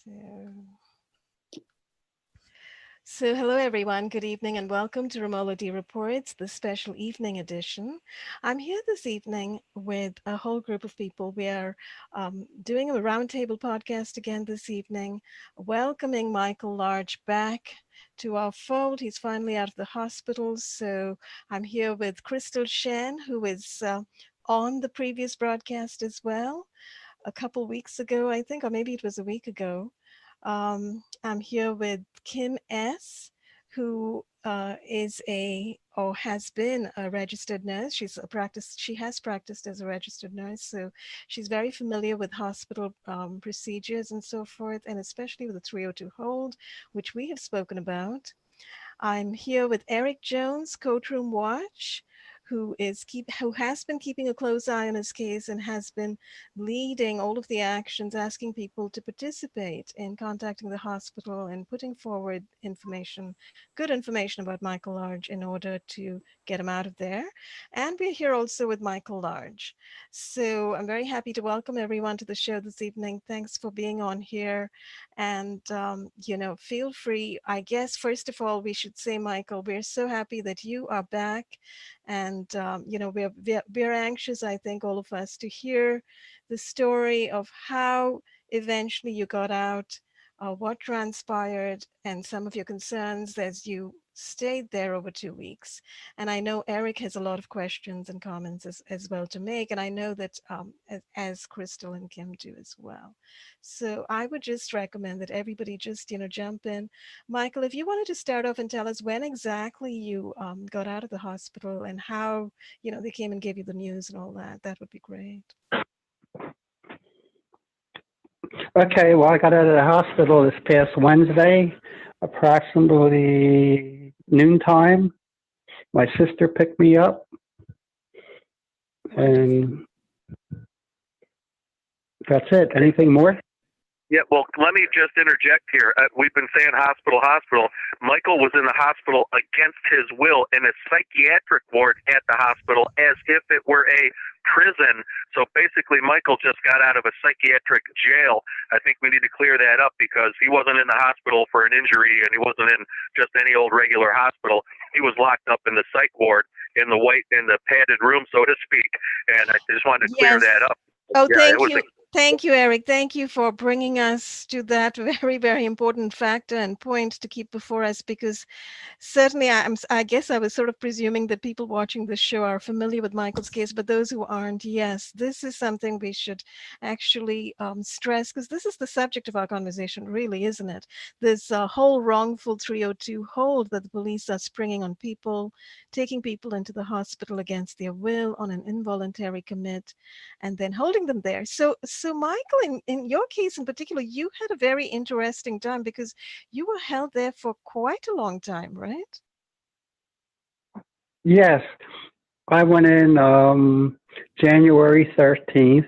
So, so, hello everyone. Good evening and welcome to Romola D Reports, the special evening edition. I'm here this evening with a whole group of people. We are doing a roundtable podcast again this evening, welcoming Michael Large back to our fold. He's finally out of the hospital. So, I'm here with Crystal Shen, who is on the previous broadcast as well, a couple weeks ago, I think, or maybe it was a week ago. I'm here with Kim S., who is a or has been a registered nurse. She has practiced as a registered nurse, so she's very familiar with hospital procedures and so forth, and especially with the 302 hold, which we have spoken about. I'm here with Eric Jones, Courtroom Watch, who has been keeping a close eye on his case and has been leading all of the actions, asking people to participate in contacting the hospital and putting forward information, good information about Michael Large in order to get him out of there. And we're here also with Michael Large. So I'm very happy to welcome everyone to the show this evening. Thanks for being on here. And, feel free. I guess, first of all, we should say, Michael, we're so happy that you are back. And, we're anxious, I think, all of us, to hear the story of how eventually you got out, what transpired, and some of your concerns as you stayed there over 2 weeks. And I know Eric has a lot of questions and comments as well to make. And I know that as Crystal and Kim do as well. So I would just recommend that everybody just, jump in. Michael, if you wanted to start off and tell us when exactly you got out of the hospital and how, they came and gave you the news and all that, that would be great. Okay, well, I got out of the hospital this past Wednesday, approximately noontime. My sister picked me up, and that's it. Anything more? Yeah, well, let me just interject here. We've been saying hospital, hospital. Michael was in the hospital against his will in a psychiatric ward at the hospital as if it were a prison. So basically, Michael just got out of a psychiatric jail. I think we need to clear that up because he wasn't in the hospital for an injury and he wasn't in just any old regular hospital. He was locked up in the psych ward in the padded room, so to speak. And I just wanted to clear that up. Oh, yeah, thank you. Thank you, Eric. Thank you for bringing us to that very, very important factor and point to keep before us, because certainly I guess I was sort of presuming that people watching this show are familiar with Michael's case, but those who aren't, yes, this is something we should actually stress, because this is the subject of our conversation, really, isn't it? This whole wrongful 302 hold that the police are springing on people, taking people into the hospital against their will on an involuntary commit, and then holding them there. So Michael, in your case in particular, you had a very interesting time because you were held there for quite a long time, right? Yes. I went in January 13th,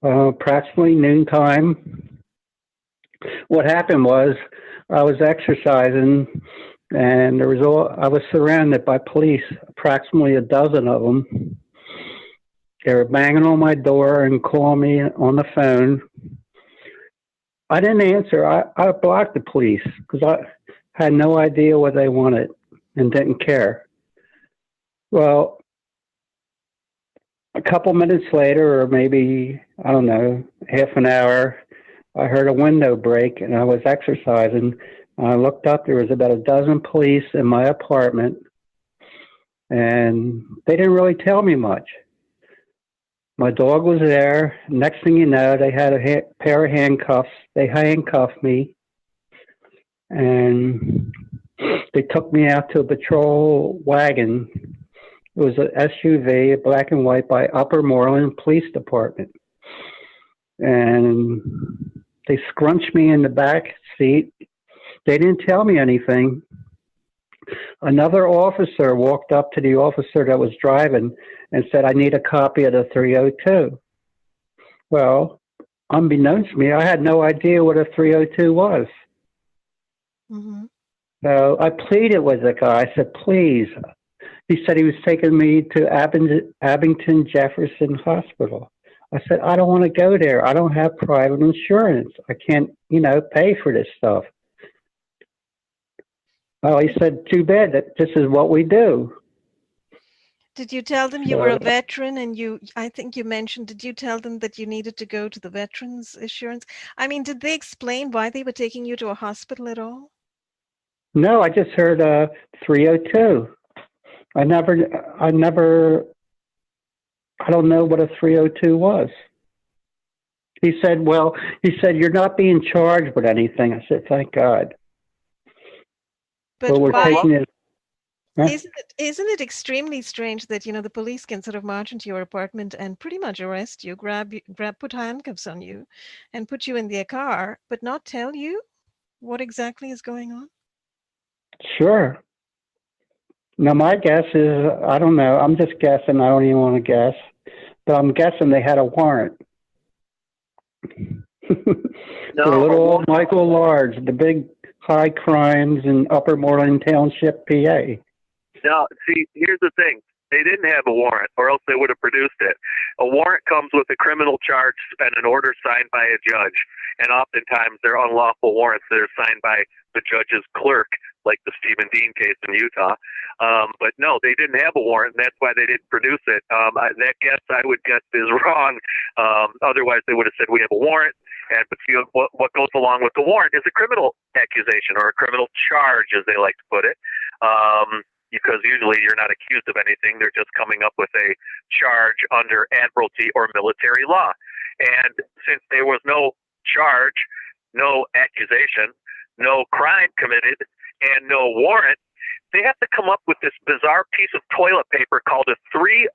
approximately noontime. What happened was I was exercising and I was surrounded by police, approximately a dozen of them. They were banging on my door and calling me on the phone. I didn't answer. I blocked the police because I had no idea what they wanted and didn't care. Well, a couple minutes later, or maybe, I don't know, half an hour, I heard a window break and I was exercising. I looked up, there was about a dozen police in my apartment, and they didn't really tell me much. My dog was there. Next thing you know, they had a pair of handcuffs. They handcuffed me, and they took me out to a patrol wagon. It was an SUV, black and white, by Upper Moreland Police Department. And they scrunched me in the back seat. They didn't tell me anything. Another officer walked up to the officer that was driving and said, "I need a copy of the 302. Well, unbeknownst to me, I had no idea what a 302 was. Mm-hmm. So I pleaded with the guy. I said, please. He said he was taking me to Abington Jefferson Hospital. I said, I don't want to go there. I don't have private insurance. I can't, pay for this stuff. Well, he said, too bad that this is what we do. Did you tell them you were So, a veteran and I think you mentioned, did you tell them that you needed to go to the veterans insurance? I mean, did they explain why they were taking you to a hospital at all? no, I just heard 302. I never, I don't know what a 302 was. He said, you're not being charged with anything. I said, thank God. But Well, we're why? taking it. Huh? Isn't it extremely strange that, the police can sort of march into your apartment and pretty much arrest you, put handcuffs on you and put you in their car, but not tell you what exactly is going on? Sure. Now, my guess is, I don't know. I'm just guessing. I don't even want to guess. But I'm guessing they had a warrant. For little old Michael Large, the big high crimes in Upper Moreland Township, PA. Now, see, here's the thing. They didn't have a warrant, or else they would have produced it. A warrant comes with a criminal charge and an order signed by a judge. And oftentimes they're unlawful warrants that are signed by the judge's clerk, like the Stephen Dean case in Utah. But no, they didn't have a warrant, and that's why they didn't produce it. That guess, I would guess, is wrong. Otherwise, they would have said, we have a warrant. But see, what goes along with the warrant is a criminal accusation or a criminal charge, as they like to put it. Because usually you're not accused of anything. They're just coming up with a charge under admiralty or military law. And since there was no charge, no accusation, no crime committed, and no warrant, they have to come up with this bizarre piece of toilet paper called a 302.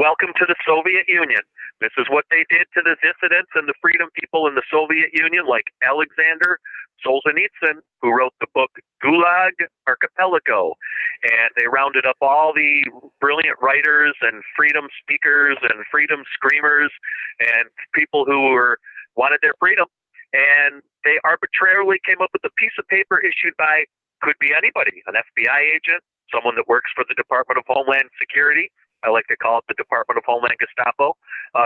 Welcome to the Soviet Union. This is what they did to the dissidents and the freedom people in the Soviet Union, like Alexander Solzhenitsyn, who wrote the book Gulag Archipelago. And they rounded up all the brilliant writers and freedom speakers and freedom screamers and people who wanted their freedom. And they arbitrarily came up with a piece of paper issued by, could be anybody, an FBI agent, someone that works for the Department of Homeland Security. I like to call it the Department of Homeland Gestapo.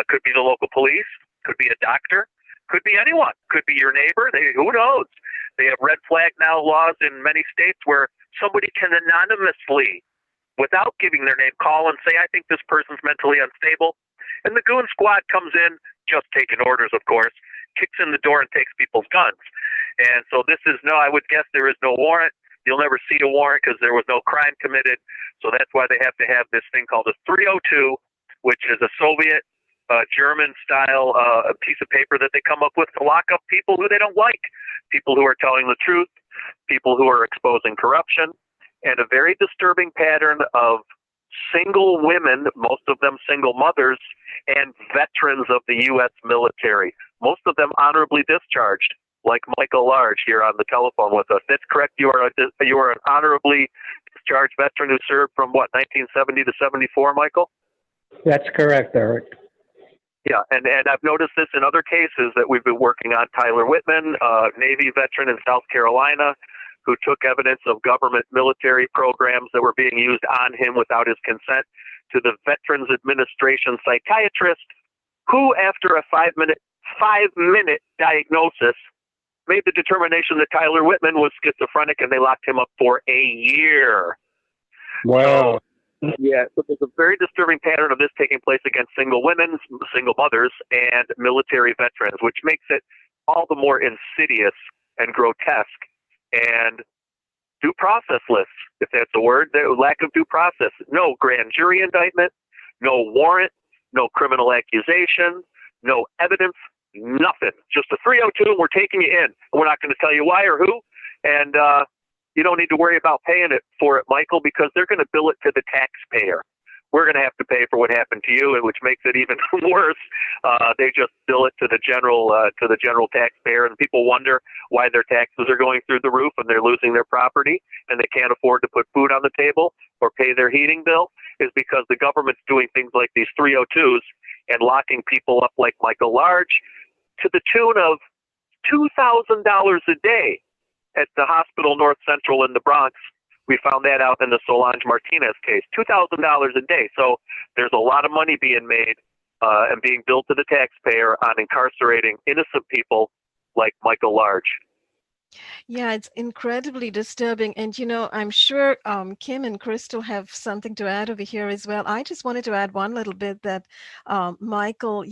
Could be the local police, could be a doctor, could be anyone, could be your neighbor. Who knows? They have red flag now laws in many states where somebody can anonymously, without giving their name, call and say, I think this person's mentally unstable. And the goon squad comes in, just taking orders, of course, kicks in the door and takes people's guns. And so I would guess there is no warrant. You'll never see a warrant because there was no crime committed. So that's why they have to have this thing called a 302, which is a Soviet German-style piece of paper that they come up with to lock up people who they don't like, people who are telling the truth, people who are exposing corruption, and a very disturbing pattern of single women, most of them single mothers, and veterans of the U.S. military, most of them honorably discharged, like Michael Large here on the telephone with us. That's correct. You are an honorably discharged veteran who served from, 1970 to 74, Michael? That's correct, Eric. Yeah, and I've noticed this in other cases that we've been working on. Tyler Whitman, Navy veteran in South Carolina, who took evidence of government military programs that were being used on him without his consent, to the Veterans Administration psychiatrist, who, after a five-minute diagnosis, made the determination that Tyler Whitman was schizophrenic, and they locked him up for a year. Wow. Yeah, so there's a very disturbing pattern of this taking place against single women, single mothers, and military veterans, which makes it all the more insidious and grotesque and due processless, if that's a word. The lack of due process. No grand jury indictment, no warrant, no criminal accusation, no evidence, nothing. Just a 302, and we're taking you in. We're not going to tell you why or who, and you don't need to worry about paying for it, Michael, because they're going to bill it to the taxpayer. We're going to have to pay for what happened to you, which makes it even worse. They just bill it to the general taxpayer, and people wonder why their taxes are going through the roof and they're losing their property and they can't afford to put food on the table or pay their heating bill. Is because the government's doing things like these 302s and locking people up like Michael Large to the tune of $2,000 a day at the hospital North Central in the Bronx. We found that out in the Solange Martinez case, $2,000 a day. So there's a lot of money being made and being billed to the taxpayer on incarcerating innocent people like Michael Large. Yeah, it's incredibly disturbing. And, I'm sure Kim and Crystal have something to add over here as well. I just wanted to add one little bit that, Michael,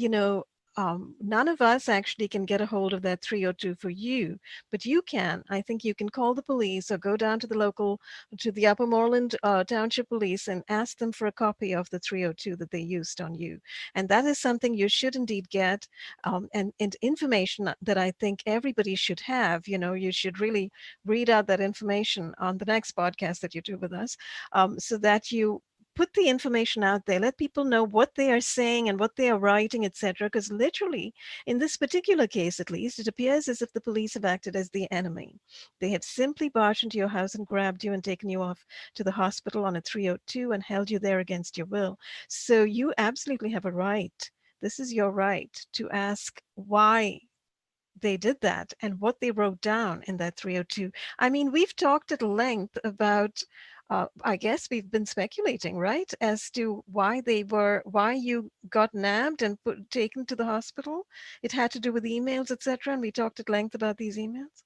none of us actually can get a hold of that 302 for you, but you can. I think you can call the police or go down to the Upper Moreland Township Police and ask them for a copy of the 302 that they used on you. And that is something you should indeed get, and information that I think everybody should have. You should really read out that information on the next podcast that you do with us, so that you put the information out there, let people know what they are saying and what they are writing, etc. Because literally, in this particular case at least, it appears as if the police have acted as the enemy. They have simply barged into your house and grabbed you and taken you off to the hospital on a 302 and held you there against your will. So you absolutely have a right. This is your right to ask why they did that and what they wrote down in that 302. I mean, we've talked at length about, I guess we've been speculating, right, as to why you got nabbed and taken to the hospital. It had to do with emails, etc. And we talked at length about these emails.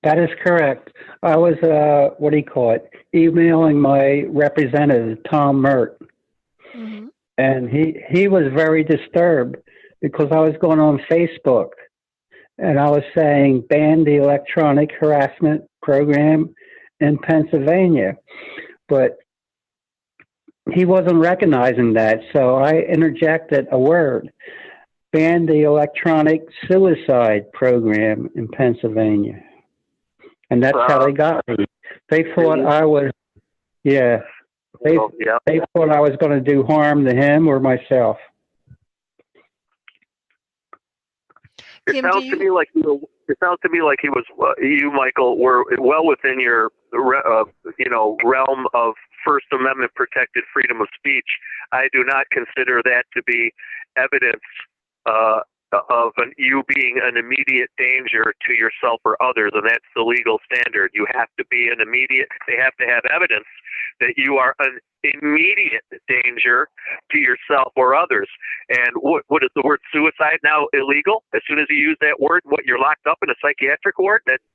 That is correct. I was, emailing my representative, Tom Mert, Mm-hmm. and he was very disturbed because I was going on Facebook and I was saying ban the electronic harassment program in Pennsylvania, but he wasn't recognizing that, so I interjected a word: ban the electronic suicide program in Pennsylvania. And that's how they got me. They thought I was, yeah, they thought I was going to do harm to him or myself. It sounds to me like he was. You, Michael, were well within your, realm of First Amendment protected freedom of speech. I do not consider that to be evidence of you being an immediate danger to yourself or others, and that's the legal standard. You have to be they have to have evidence that you are an immediate danger to yourself or others. And what is the word suicide now illegal? As soon as you use that word, you're locked up in a psychiatric ward? That's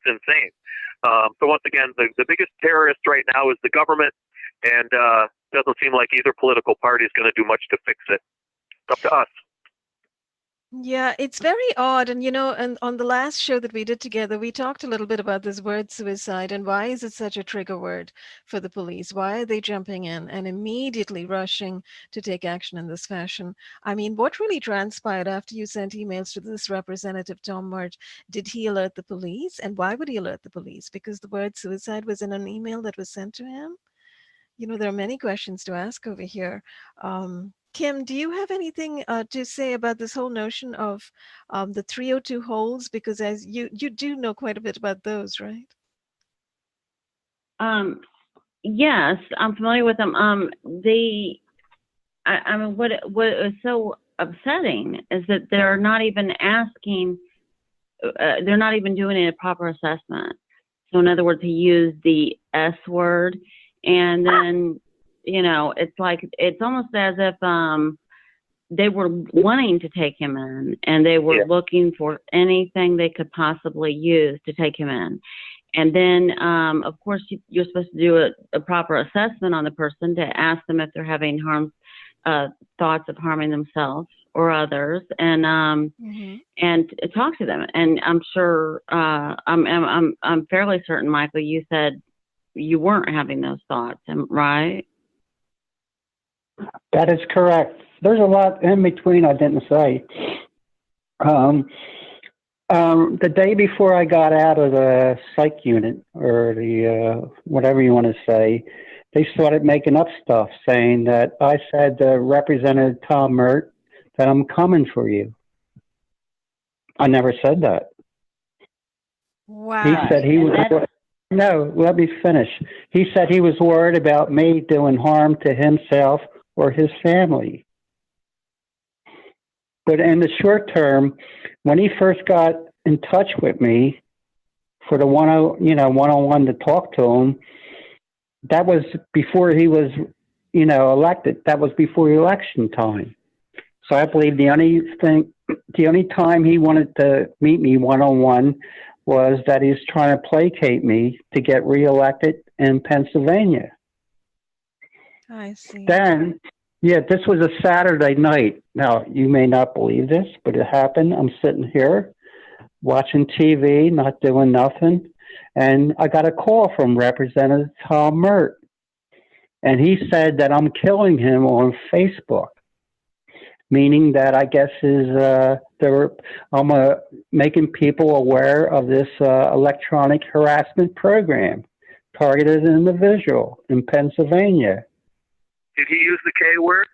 insane. So once again, the biggest terrorist right now is the government, and doesn't seem like either political party is going to do much to fix it. It's up to us. Yeah, it's very odd. And on the last show that we did together, we talked a little bit about this word suicide and why is it such a trigger word for the police? Why are they jumping in and immediately rushing to take action in this fashion? I mean, what really transpired after you sent emails to this representative, Tom March? Did he alert the police? And why would he alert the police? Because the word suicide was in an email that was sent to him? There are many questions to ask over here. Kim, do you have anything to say about this whole notion of the 302 holes? Because as you do know quite a bit about those, right? Yes, I'm familiar with them. I mean, what is so upsetting is that they're not even asking, they're not even doing a proper assessment. So in other words, he used the S word, and then, it's almost as if they were wanting to take him in, and they were looking for anything they could possibly use to take him in. And then, of course, you're supposed to do a proper assessment on the person to ask them if they're having thoughts of harming themselves or others, and and talk to them. And I'm sure, I'm fairly certain, Michael, you said you weren't having those thoughts, right? That is correct. There's a lot in between I didn't say. The day before I got out of the psych unit, or the whatever you want to say, they started making up stuff saying that I said to Representative Tom Mert that I'm coming for you. I never said that. Wow. He said he was... No, let me finish. He said he was worried about me doing harm to himself or his family. But in the short term, when he first got in touch with me for the one-on-one to talk to him, that was before he was, elected. That was before election time. So I believe the only time he wanted to meet me one on one was that he's trying to placate me to get reelected in Pennsylvania. I see. Then, yeah, this was a Saturday night. Now, you may not believe this, but it happened. I'm sitting here watching TV, not doing nothing, and I got a call from Representative Tom Mert, and he said that I'm killing him on Facebook, meaning that I guess I'm making people aware of this electronic harassment program, targeted individual in Pennsylvania. Did he use the K word?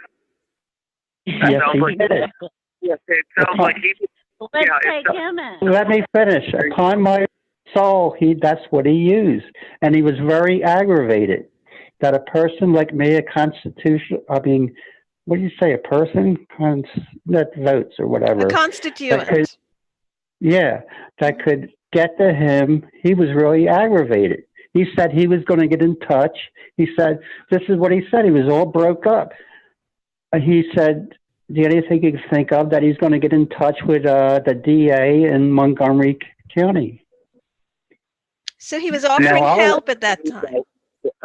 Yes, he did. Yes, it sounds like he. Let's take him in. Let me finish. Upon my soul, that's what he used, and he was very aggravated that a person like me, what do you say, a person that votes or whatever, A constituent. that could get to him. He was really aggravated. He said he was going to get in touch. He said, this is what he said. He was all broke up. He said, the only thing you can think of, that he's going to get in touch with the DA in Montgomery County. So he was offering help at that time.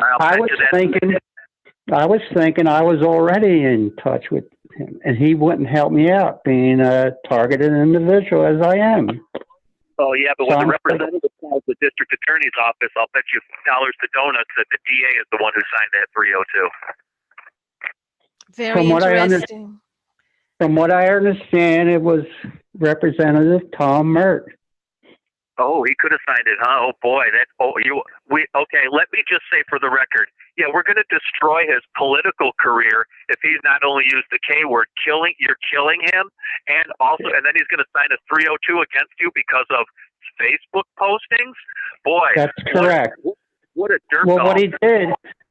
I was thinking I was already in touch with him, and he wouldn't help me out, being a targeted individual as I am. Oh, yeah, but when the representative calls the district attorney's office, I'll bet you dollars to donuts that the DA is the one who signed that 302. Very interesting. From what I understand, it was Representative Tom Mert. Oh, he could have signed it, huh? Oh boy, okay. Let me just say for the record, yeah, we're going to destroy his political career if he's not only used the K word, you're killing him, and then he's going to sign a 302 against you because of Facebook postings. Boy, that's correct. What a dirtball. Well,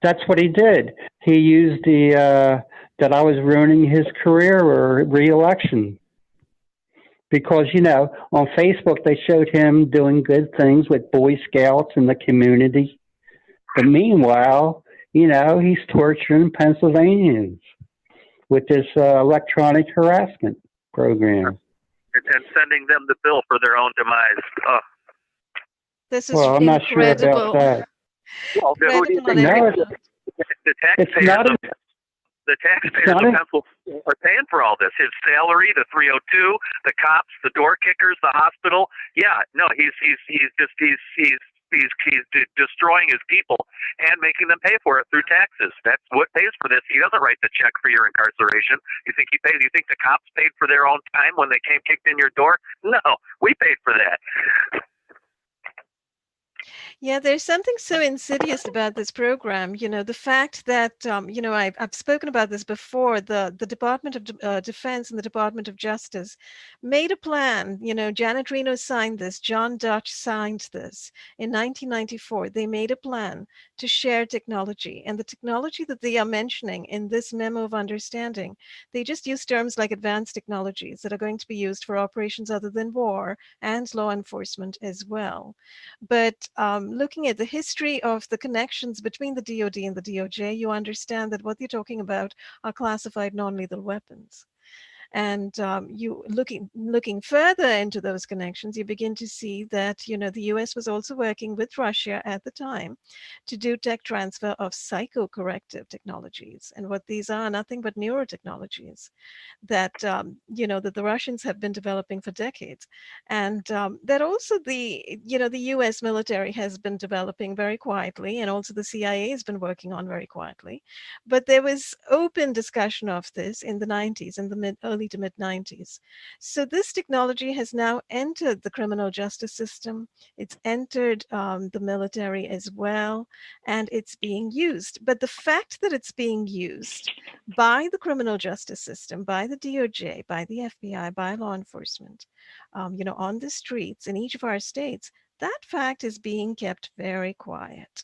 that's what he did. He used that I was ruining his career or re-election. Because, on Facebook, they showed him doing good things with Boy Scouts in the community. But meanwhile, he's torturing Pennsylvanians with this electronic harassment program. And sending them the bill for their own demise. Oh. This is I'm not sure about that. Well, the taxpayers the taxpayers of Pennsylvania are paying for all this. His salary, the 302, the cops, the door kickers, the hospital. Yeah, no, he's destroying his people and making them pay for it through taxes. That's what pays for this. He doesn't write the check for your incarceration. You think he pays? You think the cops paid for their own time when they kicked in your door? No, we paid for that. Yeah, there's something so insidious about this program. The fact that, I've spoken about this before, the Department of Defense and the Department of Justice made a plan. Janet Reno signed this, John Dutch signed this in 1994. They made a plan to share technology. And the technology that they are mentioning in this memo of understanding, they just use terms like advanced technologies that are going to be used for operations other than war and law enforcement as well. But looking at the history of the connections between the DoD and the DOJ, you understand that what they're talking about are classified non-lethal weapons. And you looking further into those connections, you begin to see that the U.S. was also working with Russia at the time to do tech transfer of psychocorrective technologies. And what these are nothing but neurotechnologies that that the Russians have been developing for decades, and that also the U.S. military has been developing very quietly, and also the CIA has been working on very quietly. But there was open discussion of this in the 90s, in the early to mid 90s. So this technology has now entered the criminal justice system. It's entered the military as well, and it's being used. But the fact that it's being used by the criminal justice system, by the DOJ, by the FBI, by law enforcement, on the streets in each of our states, that fact is being kept very quiet.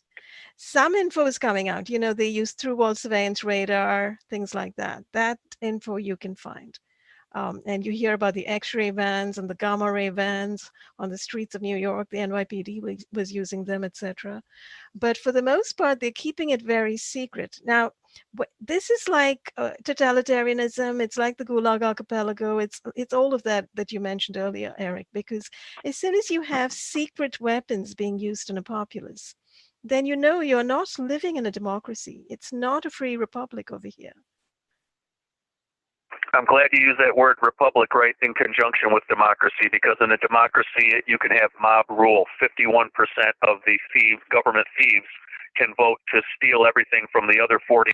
Some info is coming out. They use through wall surveillance radar, things like that. That info you can find. And you hear about the X-ray vans and the gamma ray vans on the streets of New York. The NYPD was using them, etc. But for the most part, they're keeping it very secret. Now, this is like totalitarianism. It's like the Gulag Archipelago. It's all of that you mentioned earlier, Eric, because as soon as you have secret weapons being used in a populace, then you know you're not living in a democracy. It's not a free republic over here. I'm glad you use that word republic right in conjunction with democracy, because in a democracy you can have mob rule. 51% of the government thieves can vote to steal everything from the other 49%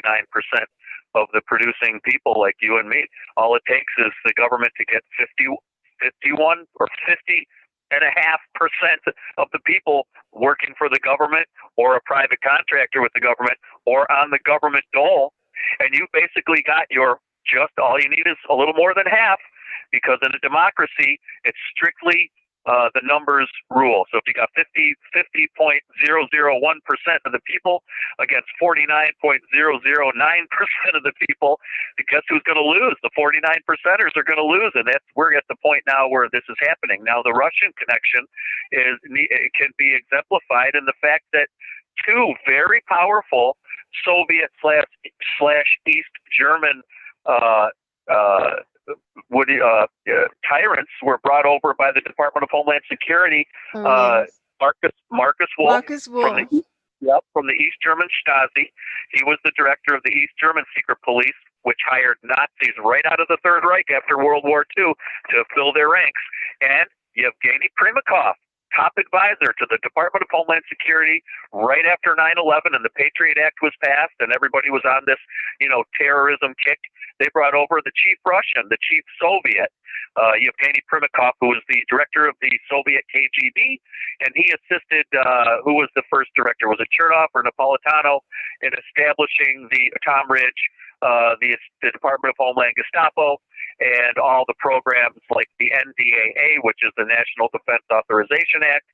of the producing people like you and me. All it takes is the government to get 51 or 50.5% of the people working for the government or a private contractor with the government or on the government dole, and you basically got your just all you need is a little more than half, because in a democracy, it's strictly the numbers rule. So if you got 50.001% of the people against 49.009% of the people, guess who's going to lose? The 49%ers are going to lose, and we're at the point now where this is happening. Now the Russian connection it can be exemplified in the fact that two very powerful Soviet slash East German tyrants were brought over by the Department of Homeland Security. Yes. Marcus Wolf, Marcus Wolf. from the East German Stasi. He was the director of the East German secret police, which hired Nazis right out of the Third Reich after World War II to fill their ranks. And Yevgeny Primakov, top advisor to the Department of Homeland Security right after 9/11, and the Patriot Act was passed, and everybody was on this, terrorism kick. They brought over the chief Russian, the chief Soviet, Yevgeny Primakov, who was the director of the Soviet KGB, and he assisted, who was the first director? Was it Chernov or Napolitano, in establishing the Tom Ridge, the Department of Homeland Gestapo, and all the programs like the NDAA, which is the National Defense Authorization Act,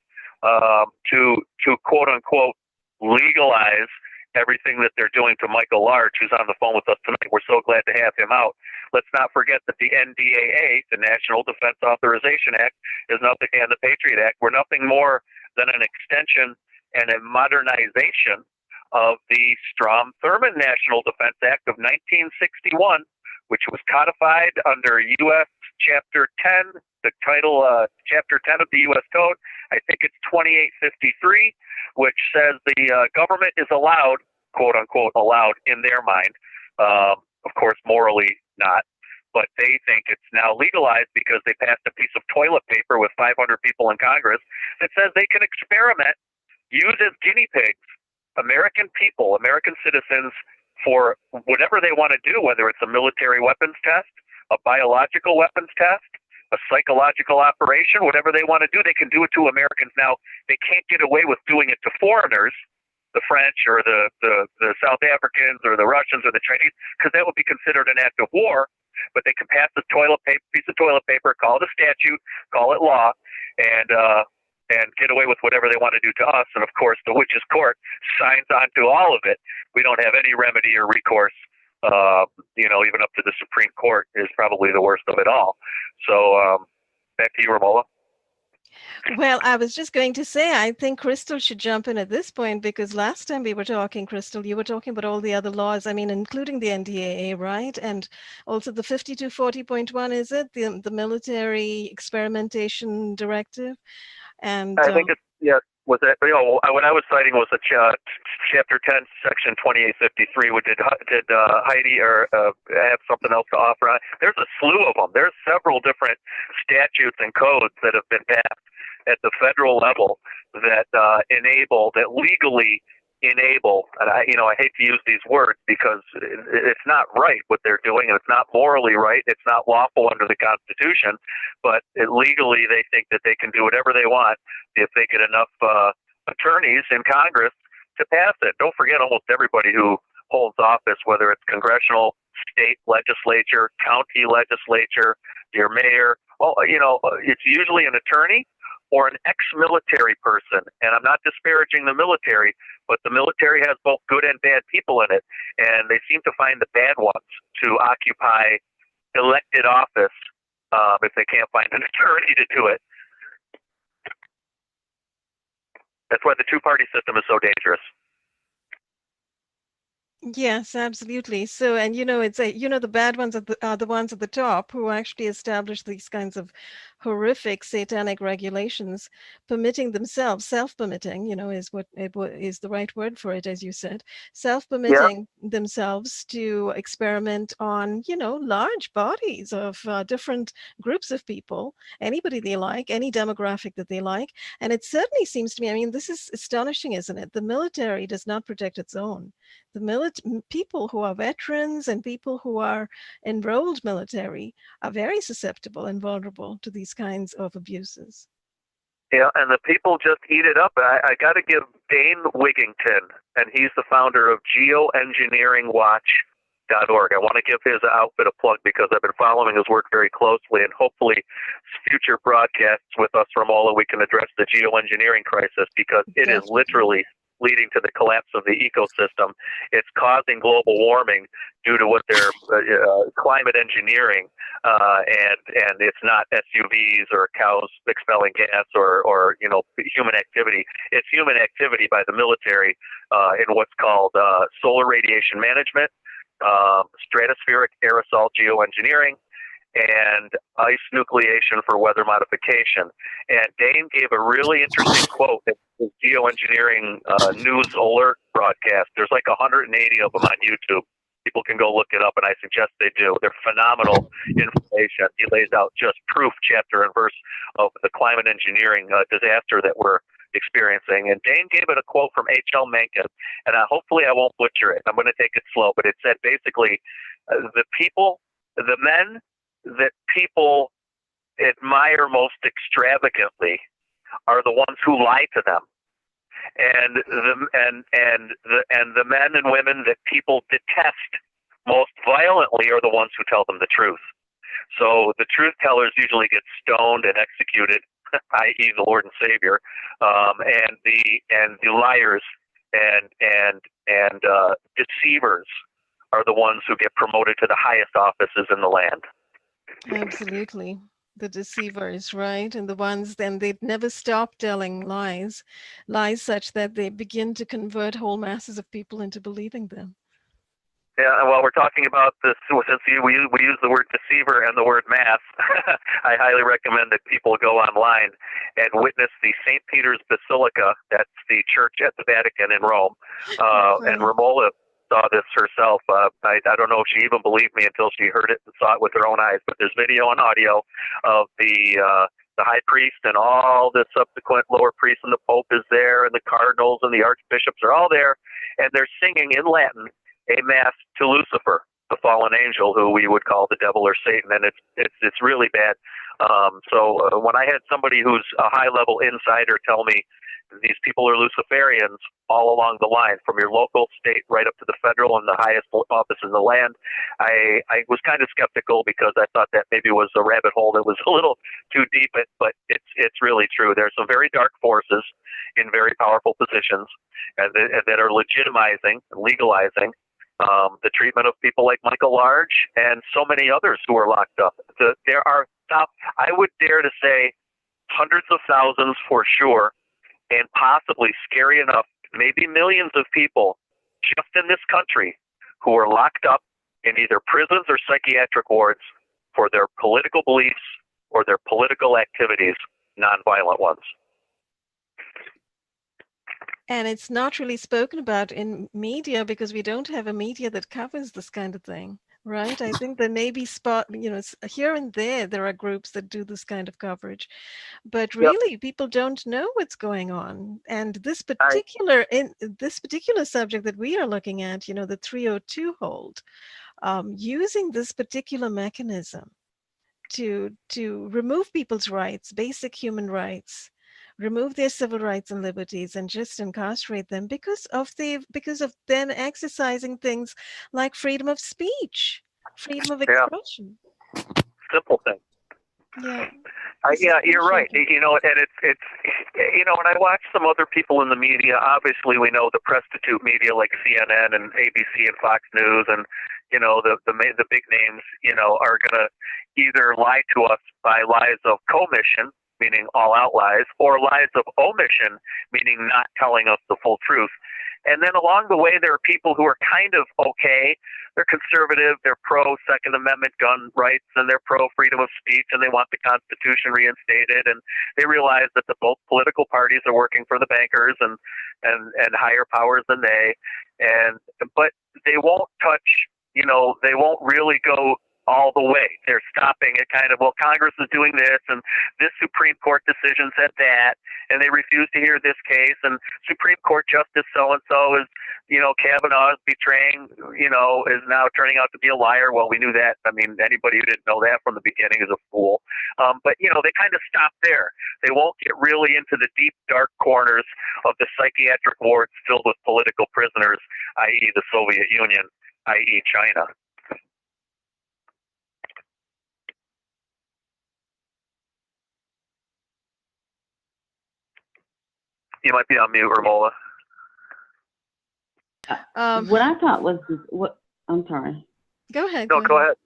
to quote unquote legalize everything that they're doing to Michael Large, who's on the phone with us tonight. We're so glad to have him out. Let's not forget that the NDAA, the National Defense Authorization Act, is nothing, and the Patriot Act were nothing more than an extension and a modernization of the Strom-Thurmond National Defense Act of 1961, which was codified under U.S. Chapter 10, the title Chapter 10 of the U.S. Code. I think it's 2853, which says the government is allowed, quote unquote, allowed in their mind, of course, morally not, but they think it's now legalized because they passed a piece of toilet paper with 500 people in Congress that says they can experiment, use as guinea pigs, American people, American citizens, for whatever they want to do, whether it's a military weapons test, a biological weapons test, a psychological operation, whatever they want to do, they can do it to Americans. Now, they can't get away with doing it to foreigners, the French or the South Africans or the Russians or the Chinese, because that would be considered an act of war. But they can pass a piece of toilet paper, call it a statute, call it law, and get away with whatever they want to do to us. And of course, the witches' court signs on to all of it. We don't have any remedy or recourse. Even up to the Supreme Court is probably the worst of it all. So back to you, Romola. Well, I was just going to say, I think Crystal should jump in at this point, because last time we were talking, Crystal, you were talking about all the other laws, including the NDAA, right? And also the 5240.1, is it? The Military Experimentation Directive? And I think it's, yeah, was that, what I was citing was Chapter 10, Section 2853, which did Heidi have something else to offer on? There's a slew of them. There's several different statutes and codes that have been passed at the federal level that legally enable, and I hate to use these words because it's not right what they're doing, and it's not morally right. It's not lawful under the Constitution, but legally they think that they can do whatever they want if they get enough attorneys in Congress to pass it. Don't forget, almost everybody who holds office, whether it's congressional, state legislature, county legislature, your mayor, it's usually an attorney or an ex-military person. And I'm not disparaging the military, but the military has both good and bad people in it. And they seem to find the bad ones to occupy elected office if they can't find an attorney to do it. That's why the two-party system is so dangerous. Yes, absolutely. So, and it's the bad ones are the ones at the top who actually establish these kinds of horrific satanic regulations, permitting themselves, self-permitting, is the right word for it, as you said, Yeah. self-permitting themselves to experiment on, large bodies of different groups of people, anybody they like, any demographic that they like. And it certainly seems to me, I mean, this is astonishing, isn't it? The military does not protect its own. People who are veterans and people who are enrolled military are very susceptible and vulnerable to these kinds of abuses. Yeah, and the people just eat it up. I got to give Dane Wigington, and he's the founder of geoengineeringwatch.org. I want to give his outfit a plug because I've been following his work very closely, and hopefully future broadcasts with us from Ola, we can address the geoengineering crisis because it is Definitely. literally leading to the collapse of the ecosystem. It's causing global warming due to what they're climate engineering, and it's not SUVs or cows expelling gas or human activity. It's human activity by the military in what's called solar radiation management, stratospheric aerosol geoengineering, and ice nucleation for weather modification. And Dane gave a really interesting quote in his geoengineering news alert broadcast. There's like 180 of them on YouTube. People can go look it up, and I suggest they do. They're phenomenal information. He lays out just proof, chapter and verse, of the climate engineering disaster that we're experiencing. And Dane gave it a quote from H.L. Mencken, and hopefully I won't butcher it. I'm going to take it slow, but it said basically the men that people admire most extravagantly are the ones who lie to them, and the men and women that people detest most violently are the ones who tell them the truth. So the truth tellers usually get stoned and executed, i.e., the Lord and Savior, and the liars and deceivers are the ones who get promoted to the highest offices in the land. Absolutely. The deceivers, right? And the ones, then they'd never stop telling lies such that they begin to convert whole masses of people into believing them. Yeah, well, we're talking about this, since we use the word deceiver and the word mass, I highly recommend that people go online and witness the St. Peter's Basilica. That's the church at the Vatican in Rome. And Romola saw this herself. I don't know if she even believed me until she heard it and saw it with her own eyes, but there's video and audio of the high priest and all the subsequent lower priests, and the Pope is there, and the cardinals and the archbishops are all there, and they're singing in Latin a mass to Lucifer, the fallen angel, who we would call the devil or Satan, and it's really bad. So when I had somebody who's a high-level insider tell me these people are Luciferians all along the line, from your local, state, right up to the federal and the highest office in the land, I was kind of skeptical because I thought that maybe it was a rabbit hole that was a little too deep, but it's really true. There's some very dark forces in very powerful positions that are legitimizing and legalizing the treatment of people like Michael Large and so many others who are locked up. There are, I would dare to say, hundreds of thousands for sure, and possibly, scary enough, maybe millions of people just in this country who are locked up in either prisons or psychiatric wards for their political beliefs or their political activities, nonviolent ones. And it's not really spoken about in media because we don't have a media that covers this kind of thing, right? I think there may be here and there are groups that do this kind of coverage, but really people don't know what's going on. And this particular subject that we are looking at, the 302 hold, using this particular mechanism to remove people's rights, basic human rights, remove their civil rights and liberties, and just incarcerate them because of them exercising things like freedom of speech, freedom of expression. Simple thing. Yeah. Yeah, you're right. And it's when I watch some other people in the media, obviously we know the prostitute media like CNN and ABC and Fox News, and the big names, are going to either lie to us by lies of commission, meaning all out lies, or lies of omission, meaning not telling us the full truth. And then along the way, there are people who are kind of okay. They're conservative, they're pro-Second Amendment gun rights, and they're pro-freedom of speech, and they want the Constitution reinstated. And they realize that the both political parties are working for the bankers and higher powers than they. But they won't touch, they won't really go all the way. They're stopping it kind of, well, Congress is doing this, and this Supreme Court decision said that, and they refuse to hear this case, and Supreme Court Justice so-and-so is, Kavanaugh is betraying, is now turning out to be a liar. Well, we knew that. I mean, anybody who didn't know that from the beginning is a fool. But, they kind of stop there. They won't get really into the deep, dark corners of the psychiatric wards filled with political prisoners, i.e. the Soviet Union, i.e. China. You might be on mute, Romola. What I thought was I'm sorry. Go ahead. No, go ahead.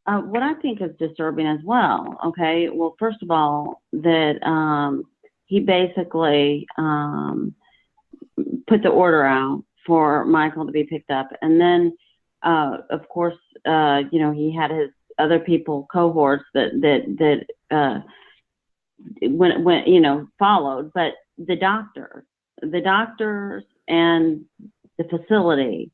What I think is disturbing as well. Okay. Well, first of all, that he basically put the order out for Michael to be picked up, and then of course, he had his other people cohorts that followed, but the doctors and the facility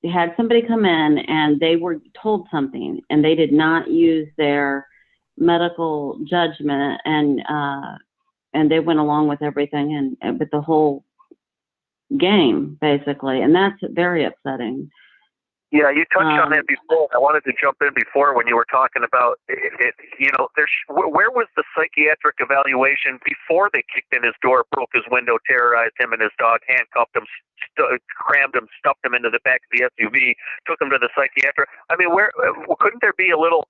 had somebody come in and they were told something and they did not use their medical judgment, and they went along with everything and with the whole game basically, and that's very upsetting. Yeah, you touched on that before. I wanted to jump in before when you were talking about it. Where was the psychiatric evaluation before they kicked in his door, broke his window, terrorized him and his dog, handcuffed him, crammed him, stuffed him into the back of the SUV, took him to the psychiatrist? I mean, couldn't there be a little,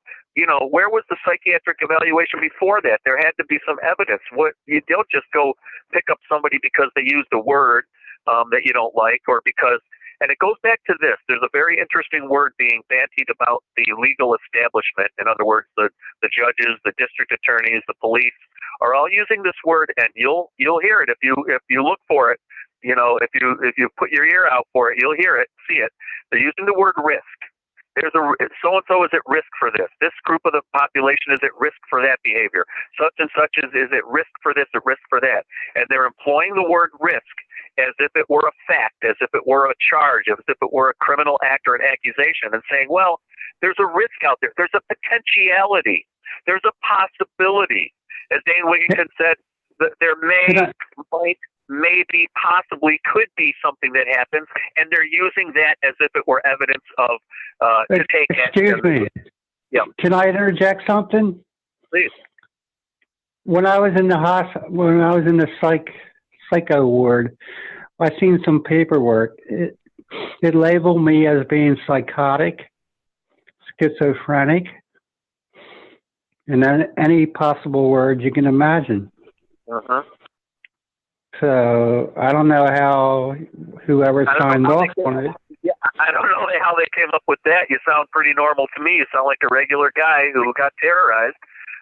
where was the psychiatric evaluation before that? There had to be some evidence. You don't just go pick up somebody because they used a word that you don't like, or because. And it goes back to this. There's a very interesting word being bandied about the legal establishment. In other words, the judges, the district attorneys, the police are all using this word, and you'll hear it if you look for it. If you put your ear out for it, you'll hear it, see it. They're using the word risk. There's so-and-so is at risk for this. This group of the population is at risk for that behavior. Such and such is at risk for this, at risk for that. And they're employing the word risk as if it were a fact, as if it were a charge, as if it were a criminal act or an accusation, and saying, well, there's a risk out there. There's a potentiality. There's a possibility. As Dane Wigington said, that there maybe, possibly, could be something that happens, and they're using that as if it were evidence of to take action. Excuse me. Yeah. Can I interject something? Please. When I was in the psycho ward, I seen some paperwork. It labeled me as being psychotic, schizophrenic, and then any possible words you can imagine. Uh-huh. So I don't know how whoever signed off on it. Yeah, I don't know how they came up with that. You sound pretty normal to me. You sound like a regular guy who got terrorized.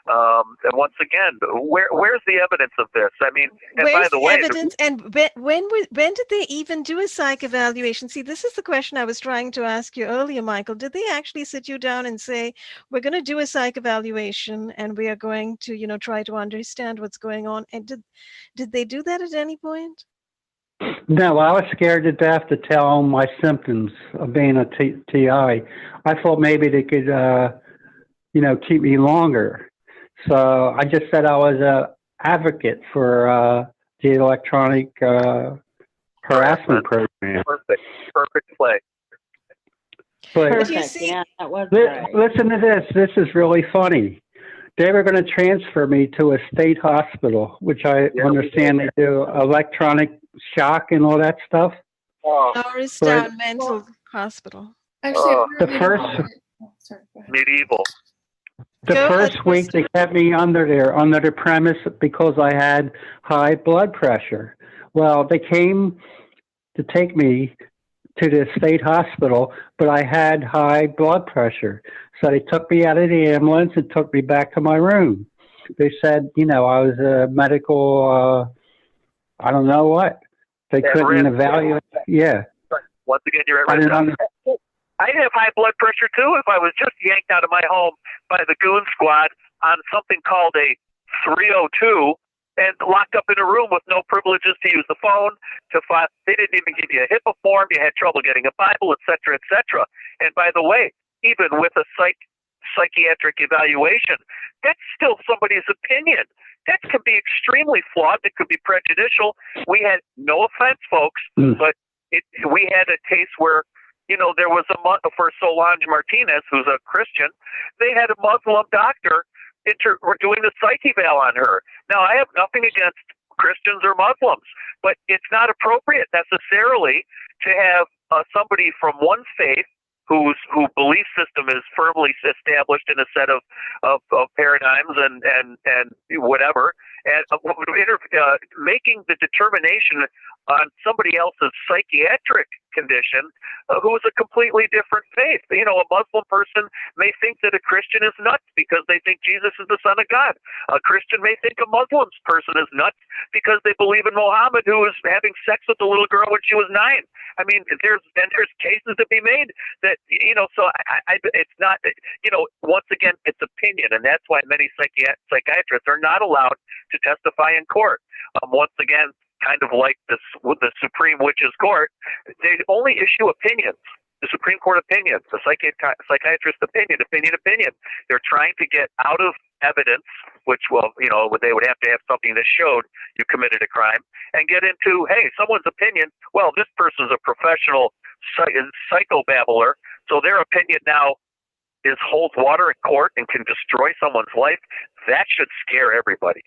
And once again, where's the evidence of this? I mean, and where's by the way, evidence? And when did they even do a psych evaluation? See, this is the question I was trying to ask you earlier, Michael. Did they actually sit you down and say, we're going to do a psych evaluation and we are going to, try to understand what's going on? And did they do that at any point? No, I was scared to death to tell them my symptoms of being a TI. I thought maybe they could, keep me longer. So I just said I was an advocate for the electronic harassment program. Perfect play. But Perfect. Yeah, that was great. Listen to this. This is really funny. They were going to transfer me to a state hospital, which I understand they do electronic shock and all that stuff. Norristown Mental Hospital. Actually, the first medieval. The first week they kept me under the premise because I had high blood pressure. Well, they came to take me to the state hospital, but I had high blood pressure. So they took me out of the ambulance and took me back to my room. They said, I was a medical, I don't know what. They couldn't evaluate. Yeah. Once again, you're at I risk. didn't I'd have high blood pressure too if I was just yanked out of my home by the goon squad on something called a 302 and locked up in a room with no privileges to use the phone. They didn't even give you a HIPAA form. You had trouble getting a Bible, et cetera, et cetera. And by the way, even with a psychiatric evaluation, that's still somebody's opinion. That can be extremely flawed. It could be prejudicial. We had, no offense, folks, but we had a case where, there was for Solange Martinez, who's a Christian, they had a Muslim doctor doing the psych eval on her. Now, I have nothing against Christians or Muslims, but it's not appropriate necessarily to have somebody from one faith whose belief system is firmly established in a set of paradigms and whatever, and making the determination on somebody else's psychiatric condition who is a completely different faith. A Muslim person may think that a Christian is nuts because they think Jesus is the Son of God. A Christian may think a Muslim person is nuts because they believe in Muhammad, who was having sex with a little girl when she was 9. I mean, there's cases to be made that, so it's not, once again, it's opinion, and that's why many psychiatrists are not allowed to testify in court. Once again, kind of like this with the Supreme Witches Court, they only issue opinions. The Supreme Court opinions, the psychiatrist opinion. They're trying to get out of evidence, which they would have to have something that showed you committed a crime, and get into, hey, someone's opinion. Well, this person's a professional psychobabbler, so their opinion now holds water in court and can destroy someone's life. That should scare everybody.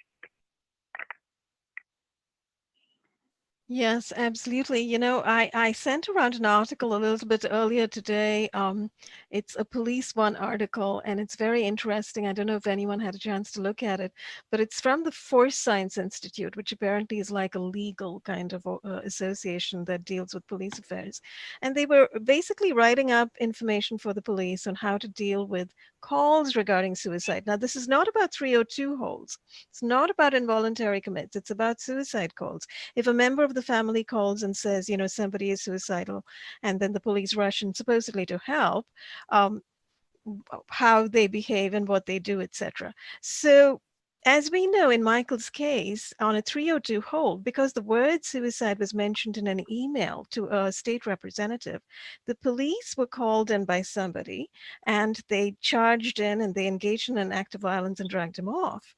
Yes, absolutely. I sent around an article a little bit earlier today. It's a Police One article, and it's very interesting. I don't know if anyone had a chance to look at it, but it's from the Force Science Institute, which apparently is like a legal kind of association that deals with police affairs. And they were basically writing up information for the police on how to deal with calls regarding suicide. Now, this is not about 302 holds. It's not about involuntary commits. It's about suicide calls. If a member of the family calls and says, somebody is suicidal, and then the police rush in supposedly to help, how they behave and what they do, etc. So, as we know in Michael's case, on a 302 hold, because the word suicide was mentioned in an email to a state representative, the police were called in by somebody, and they charged in and they engaged in an act of violence and dragged him off.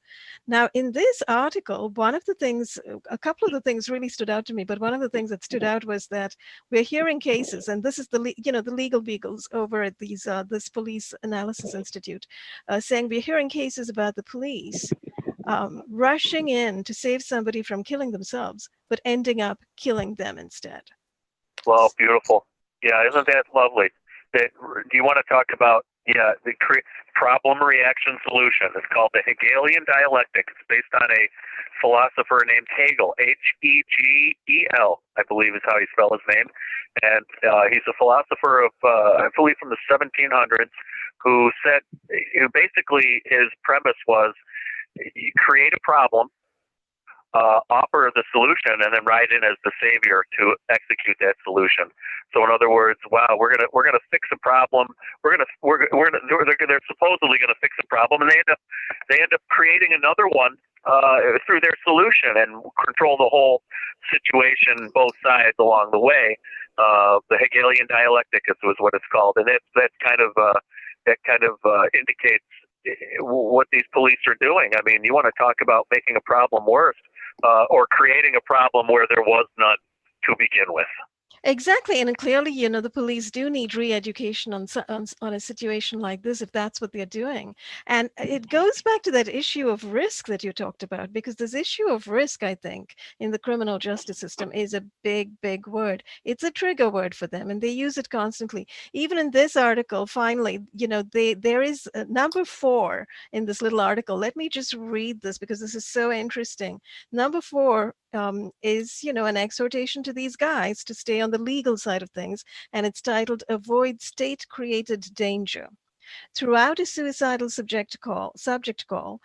Now, in this article, a couple of the things really stood out to me, but one of the things that stood out was that we're hearing cases, and this is the legal beagles over at this Police Analysis Institute, saying we're hearing cases about the police rushing in to save somebody from killing themselves, but ending up killing them instead. Well, beautiful. Yeah, isn't that lovely? Do you want to talk about the problem, reaction, solution? It's called the Hegelian dialectic. It's based on a philosopher named Hegel, Hegel, I believe is how you spell his name. And he's a philosopher of, I believe, from the 1700s, who said, basically his premise was, you create a problem, offer the solution, and then ride in as the savior to execute that solution. So in other words, wow, we're gonna fix a problem. They're supposedly gonna fix a problem, and they end up creating another one through their solution and control the whole situation, both sides along the way. The Hegelian dialectic is what it's called, and that kind of indicates what these police are doing. I mean, you want to talk about making a problem worse, or creating a problem where there was none to begin with. Exactly. And clearly, the police do need re-education on a situation like this, if that's what they're doing. And it goes back to that issue of risk that you talked about, because this issue of risk, I think, in the criminal justice system is a big, big word. It's a trigger word for them, and they use it constantly. Even in this article, finally, there is number 4 in this little article. Let me just read this because this is so interesting. Number 4 is, an exhortation to these guys to stay on the legal side of things, and it's titled "Avoid State-Created Danger." Throughout a suicidal subject call,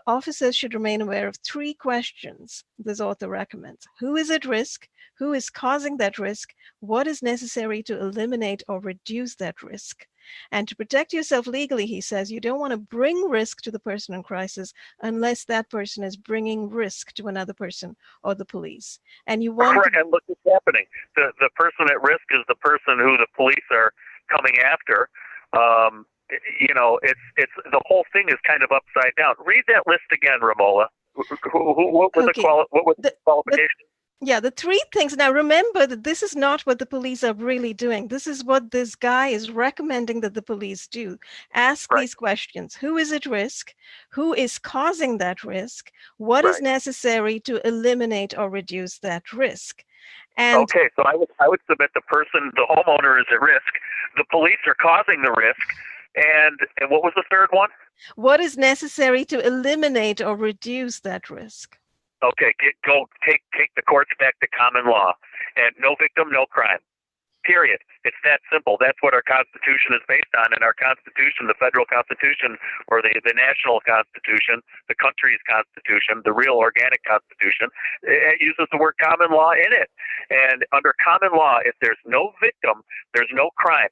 officers should remain aware of three questions this author recommends. Who is at risk? Who is causing that risk? What is necessary to eliminate or reduce that risk? And to protect yourself legally, he says, you don't want to bring risk to the person in crisis unless that person is bringing risk to another person or the police. And you want Correct. And look what's happening. The person at risk is the person who the police are coming after. It's the whole thing is kind of upside down. Read that list again, Romola. What were the qualifications? The three things. Now, remember that this is not what the police are really doing. This is what this guy is recommending that the police do. Ask these questions. Who is at risk? Who is causing that risk? What is necessary to eliminate or reduce that risk? And okay, so I would submit the homeowner is at risk. The police are causing the risk. And what was the third one? What is necessary to eliminate or reduce that risk? Okay, take the courts back to common law, and no victim, no crime. Period. It's that simple. That's what our Constitution is based on. And our Constitution, the federal Constitution, or the national Constitution, the country's Constitution, the real organic Constitution, it uses the word common law in it. And under common law, if there's no victim, there's no crime.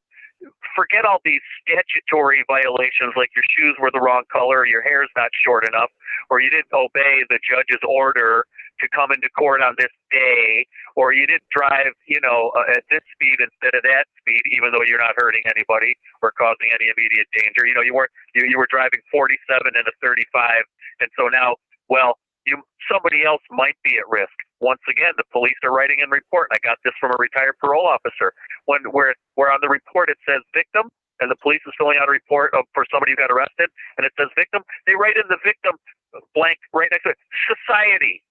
Forget all these statutory violations like your shoes were the wrong color, or your hair's not short enough, or you didn't obey the judge's order to come into court on this day, or you didn't drive, at this speed instead of that speed, even though you're not hurting anybody or causing any immediate danger. You were driving 47 and a 35, and so now, somebody else might be at risk. Once again, the police are writing in report. I got this from a retired parole officer. Where on the report it says victim, and the police is filling out a report for somebody who got arrested, and it says victim, they write in the victim blank right next to it, society.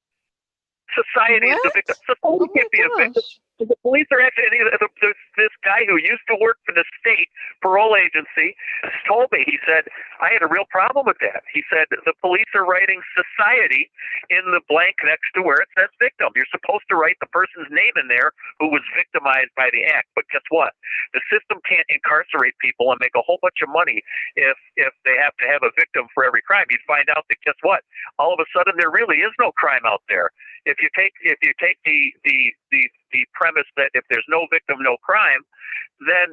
Society is the victim. Society can't be a victim. So the police are actually, this guy who used to work for the state parole agency told me, he said, I had a real problem with that. He said, the police are writing society in the blank next to where it says victim. You're supposed to write the person's name in there who was victimized by the act. But guess what? The system can't incarcerate people and make a whole bunch of money if they have to have a victim for every crime. You'd find out that, guess what? All of a sudden there really is no crime out there. If you take the premise that if there's no victim, no crime, then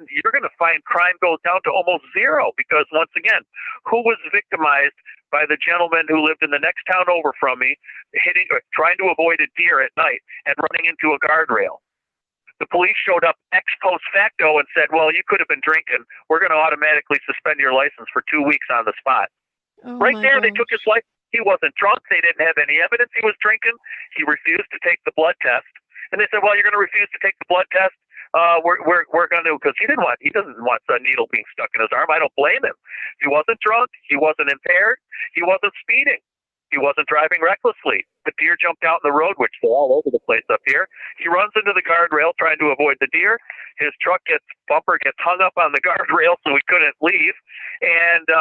you're going to find crime goes down to almost zero, because once again, who was victimized by the gentleman who lived in the next town over from me, trying to avoid a deer at night and running into a guardrail? The police showed up ex post facto and said, well, you could have been drinking. We're going to automatically suspend your license for 2 weeks on the spot. Right there, they took his license. He wasn't drunk. They didn't have any evidence he was drinking. He refused to take the blood test. And they said, well, you're going to refuse to take the blood test? We're going to, because he doesn't want a needle being stuck in his arm. I don't blame him. He wasn't drunk. He wasn't impaired. He wasn't speeding. He wasn't driving recklessly. The deer jumped out in the road, which they're all over the place up here. He runs into the guardrail trying to avoid the deer. His bumper gets hung up on the guardrail, so he couldn't leave. And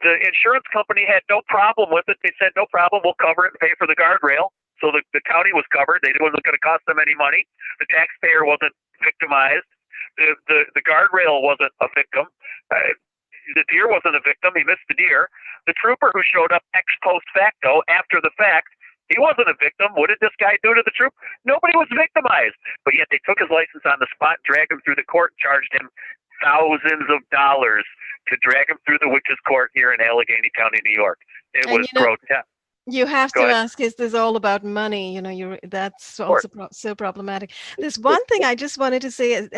the insurance company had no problem with it. They said, no problem, we'll cover it and pay for the guardrail. So the county was covered. It wasn't going to cost them any money. The taxpayer wasn't victimized. The guardrail wasn't a victim. The deer wasn't a victim. He missed the deer. The trooper who showed up ex post facto after the fact, he wasn't a victim. What did this guy do to the troop? Nobody was victimized. But yet they took his license on the spot, dragged him through the court, charged him thousands of dollars to drag him through the witches' court here in Allegheny County, New York. It was grotesque. You have to ask, is this all about money? That's also so problematic. There's one thing I just wanted to say as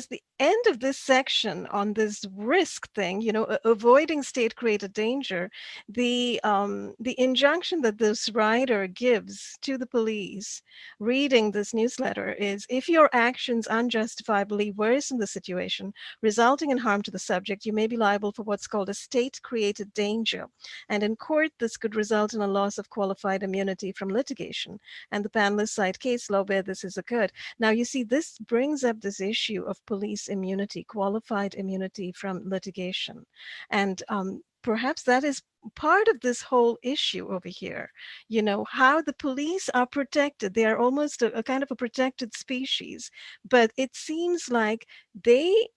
the end of this section on this risk thing, avoiding state-created danger, the injunction that this writer gives to the police reading this newsletter is, if your actions unjustifiably worsen the situation, resulting in harm to the subject, you may be liable for what's called a state-created danger. And in court, this could result in a loss of qualified immunity from litigation. And the panelists cite case law where this has occurred. Now, you see, this brings up this issue of police immunity, qualified immunity from litigation. And perhaps that is part of this whole issue over here. How the police are protected. They are almost a kind of a protected species, but it seems like they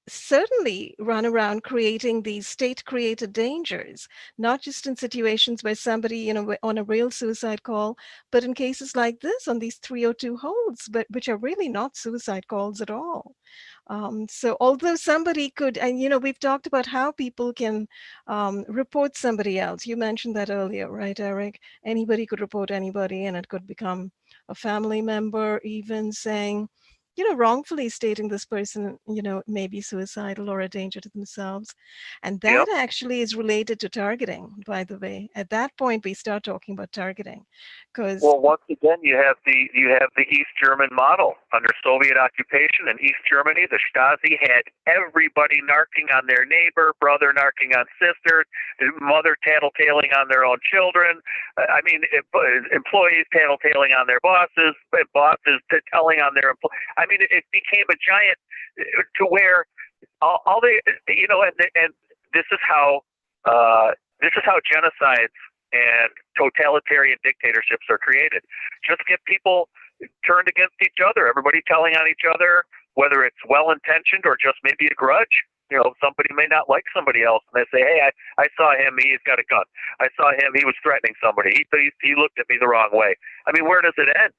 certainly run around creating these state created dangers, not just in situations where somebody, on a real suicide call, but in cases like this on these 302 holds, but which are really not suicide calls at all. So although somebody could, and we've talked about how people can report somebody else. You mentioned that earlier, right, Eric? Anybody could report anybody, and it could become a family member, even saying, wrongfully stating this person, may be suicidal or a danger to themselves. And that Yep. actually is related to targeting, by the way. At that point, we start talking about targeting because, Well, once again, you have the East German model under Soviet occupation in East Germany. The Stasi had everybody narking on their neighbor, brother narking on sister, mother tattletaling on their own children. I mean, employees tattletaling on their bosses, bosses telling on their employees. I mean, it became a giant to where all they, and this is how genocides and totalitarian dictatorships are created. Just get people turned against each other, everybody telling on each other, whether it's well-intentioned or just maybe a grudge. Somebody may not like somebody else, and they say, hey, I saw him, he's got a gun. I saw him, he was threatening somebody. He looked at me the wrong way. I mean, where does it end?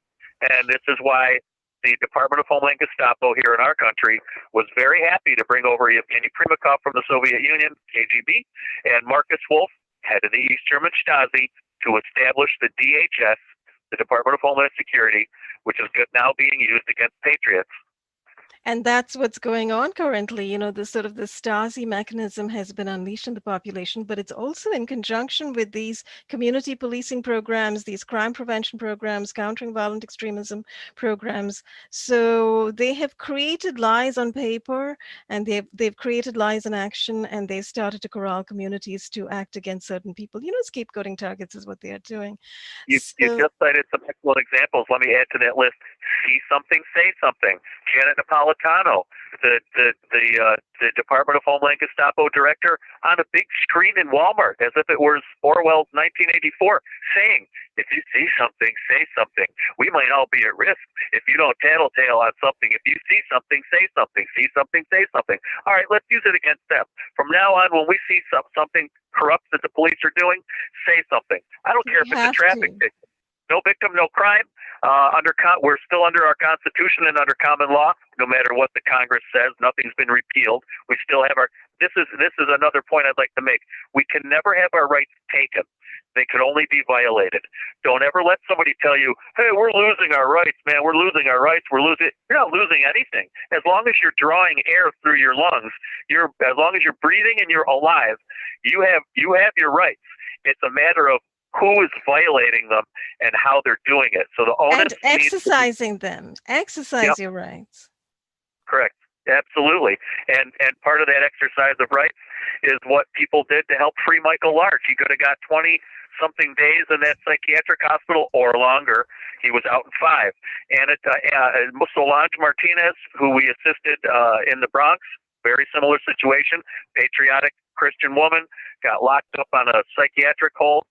And this is why the Department of Homeland Gestapo here in our country was very happy to bring over Yevgeny Primakov from the Soviet Union, KGB, and Marcus Wolf, head of the East German Stasi, to establish the DHS, the Department of Homeland Security, which is now being used against patriots. And that's what's going on currently. This sort of the Stasi mechanism has been unleashed in the population, but it's also in conjunction with these community policing programs, these crime prevention programs, countering violent extremism programs. So they have created lies on paper, and they've created lies in action, and they started to corral communities to act against certain people. Scapegoating targets is what they are doing. You just cited some excellent examples. Let me add to that list. See something, say something. Janet Napolitano, the Department of Homeland Gestapo director, on a big screen in Walmart, as if it was Orwell's 1984, saying, if you see something, say something. We might all be at risk if you don't tattletale on something. If you see something, say something. See something, say something. All right, let's use it against them. From now on, when we see something corrupt that the police are doing, say something. I don't care if it's a traffic ticket. No victim, no crime. We're still under our Constitution and under common law. No matter what the Congress says, nothing's been repealed. We still have our. This is another point I'd like to make. We can never have our rights taken. They can only be violated. Don't ever let somebody tell you, "Hey, we're losing our rights, man. We're losing our rights. We're losing." You're not losing anything. As long as you're drawing air through your lungs, as long as you're breathing and you're alive, you have your rights. It's a matter of who is violating them and how they're doing it. So the onus and exercising them. Exercise your rights. Correct. Absolutely. And part of that exercise of rights is what people did to help free Michael Larch. He could have got 20-something days in that psychiatric hospital or longer. He was out in 5. And Solange Martinez, who we assisted in the Bronx, very similar situation, patriotic Christian woman, got locked up on a psychiatric hold,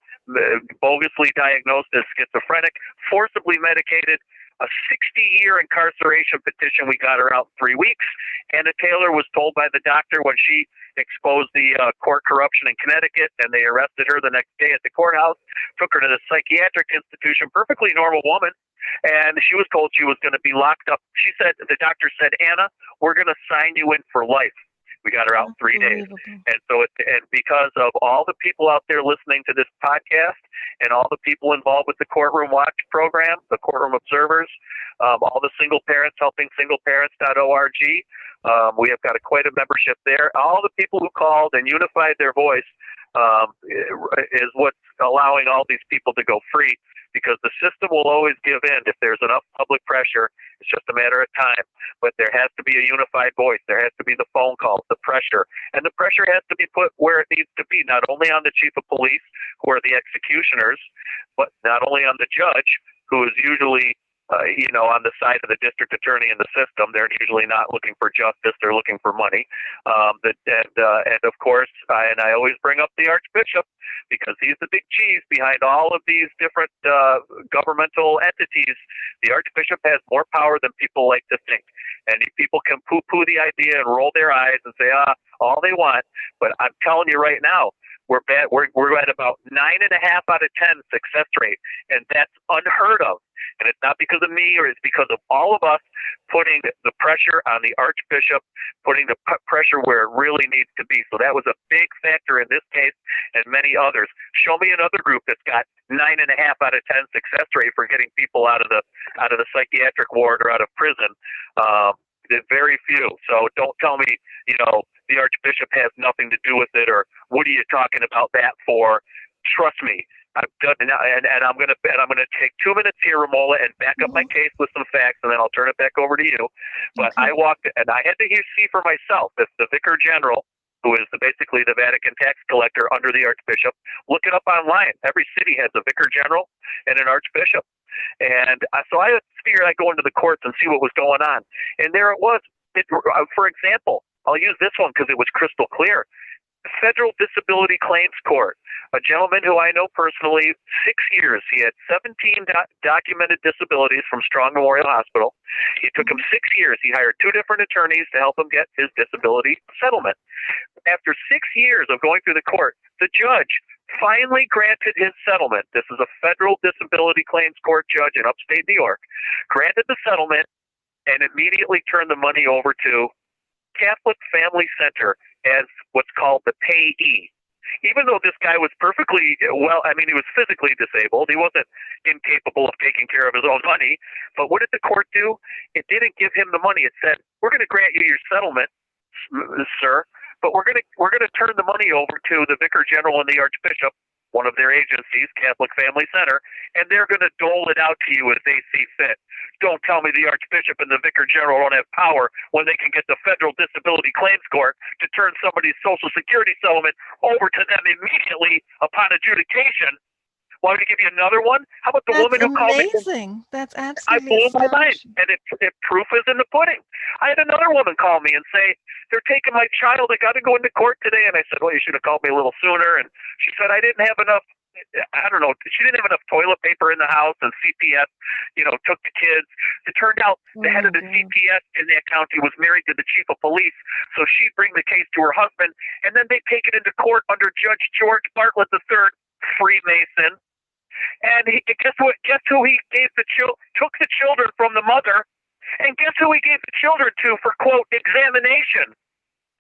bogusly diagnosed as schizophrenic, forcibly medicated, a 60-year incarceration petition. We got her out in 3 weeks. Anna Taylor was told by the doctor when she exposed the court corruption in Connecticut, and they arrested her the next day at the courthouse, took her to the psychiatric institution, perfectly normal woman, and she was told she was going to be locked up. The doctor said, Anna, we're going to sign you in for life. We got her out in 3 days. And so, and because of all the people out there listening to this podcast and all the people involved with the Courtroom Watch program, the Courtroom Observers, all the single parents helping singleparents.org, we have got quite a membership there. All the people who called and unified their voice is what's allowing all these people to go free, because the system will always give in if there's enough public pressure. It's just a matter of time. But there has to be a unified voice. There has to be the phone calls, the pressure. And the pressure has to be put where it needs to be, not only on the chief of police, who are the executioners, but not only on the judge, who is usually on the side of the district attorney in the system. They're usually not looking for justice; they're looking for money. And of course, and I always bring up the Archbishop because he's the big cheese behind all of these different governmental entities. The Archbishop has more power than people like to think, and people can poo-poo the idea and roll their eyes and say all they want. But I'm telling you right now, we're bad. We're at about 9.5 out of 10 success rate, and that's unheard of. And it's not because of me, or it's because of all of us putting the pressure on the Archbishop, putting the pressure where it really needs to be. So that was a big factor in this case and many others. Show me another group that's got 9.5 out of 10 success rate for getting people out of the psychiatric ward or out of prison. Very few. So don't tell me, the Archbishop has nothing to do with it, or what are you talking about that for? Trust me, I've done, and I'm gonna take 2 minutes here, Romola, and back up my case with some facts, and then I'll turn it back over to you. But Okay. I walked, and I had to see for myself if the Vicar General, who is basically the Vatican tax collector under the Archbishop, look it up online. Every city has a Vicar General and an Archbishop. And so I figured I'd go into the courts and see what was going on. And there it was. For example, I'll use this one because it was crystal clear. Federal Disability Claims Court. A gentleman who I know personally, 6 years. He had 17 documented disabilities from Strong Memorial Hospital. It took him 6 years. He hired 2 different attorneys to help him get his disability settlement. After 6 years of going through the court, the judge finally granted his settlement. This is a Federal Disability Claims Court judge in upstate New York. Granted the settlement and immediately turned the money over to Catholic Family Center as what's called the payee. Even though this guy was perfectly well, he was physically disabled. He wasn't incapable of taking care of his own money. But what did the court do? It didn't give him the money. It said, "We're going to grant you your settlement, sir, but we're going to turn the money over to the Vicar General and the Archbishop, one of their agencies, Catholic Family Center, and they're going to dole it out to you as they see fit." Don't tell me the Archbishop and the Vicar General don't have power when they can get the Federal Disability Claims Court to turn somebody's Social Security settlement over to them immediately upon adjudication. Want me to give you another one? How about the woman who called me? Amazing. That's I absolutely blew my mind, astonishing. and proof is in the pudding. I had another woman call me and say, "They're taking my child. I got to go into court today." And I said, "Well, you should have called me a little sooner." And she said, "I didn't have enough. I don't know. She didn't have enough toilet paper in the house, and CPS, took the kids." It turned out the head of the CPS in that county was married to the chief of police, so she'd bring the case to her husband, and then they take it into court under Judge George Bartlett III, Freemason. And guess what? Guess who he gave took the children from the mother, and guess who he gave the children to for quote examination?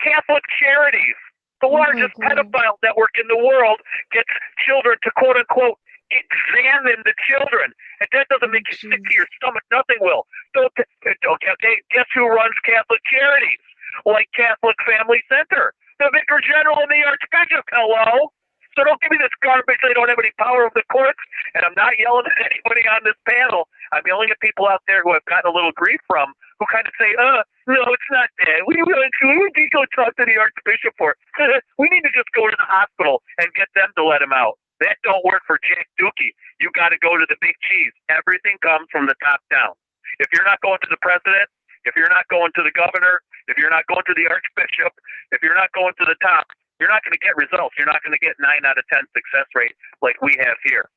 Catholic Charities. The largest pedophile network in the world gets children to quote unquote examine the children, and that doesn't make you sick to your stomach. Nothing will. Guess who runs Catholic Charities? Like Catholic Family Center, the Vicar General and the Archbishop. Hello. So don't give me this garbage. They don't have any power of the courts. And I'm not yelling at anybody on this panel. I'm yelling at people out there who have gotten a little grief from, who kind of say, no, it's not that. We need to go talk to the Archbishop for it. We need to just go to the hospital and get them to let him out. That don't work for Jack Dookie. You got to go to the big cheese. Everything comes from the top down. If you're not going to the president, if you're not going to the governor, if you're not going to the Archbishop, if you're not going to the top, you're not going to get results. You're not going to get 9 out of 10 success rate like we have here.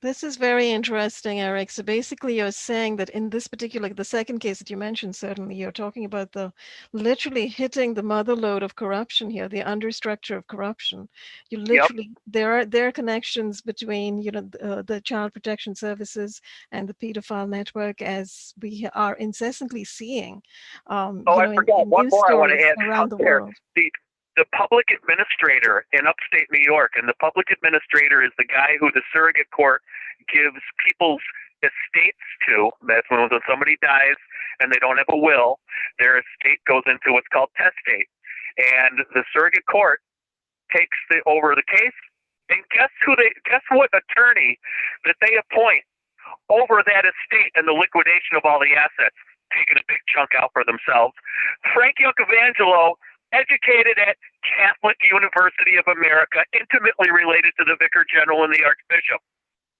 This is very interesting, Eric. So basically you're saying that in this particular, the second case that you mentioned, certainly you're talking about the literally hitting the mother lode of corruption here, the understructure of corruption. You literally, there are connections between, the child protection services and the pedophile network, as we are incessantly seeing, I forgot. in One news more I want to stories add around the there. world. The public administrator in upstate New York, and the public administrator is the guy who the surrogate court gives people's estates to. That's when somebody dies and they don't have a will, their estate goes into what's called testate. And the surrogate court takes over the case, and guess what attorney that they appoint over that estate and the liquidation of all the assets, taking a big chunk out for themselves? Frank Evangelo, educated at Catholic University of America, intimately related to the Vicar General and the Archbishop.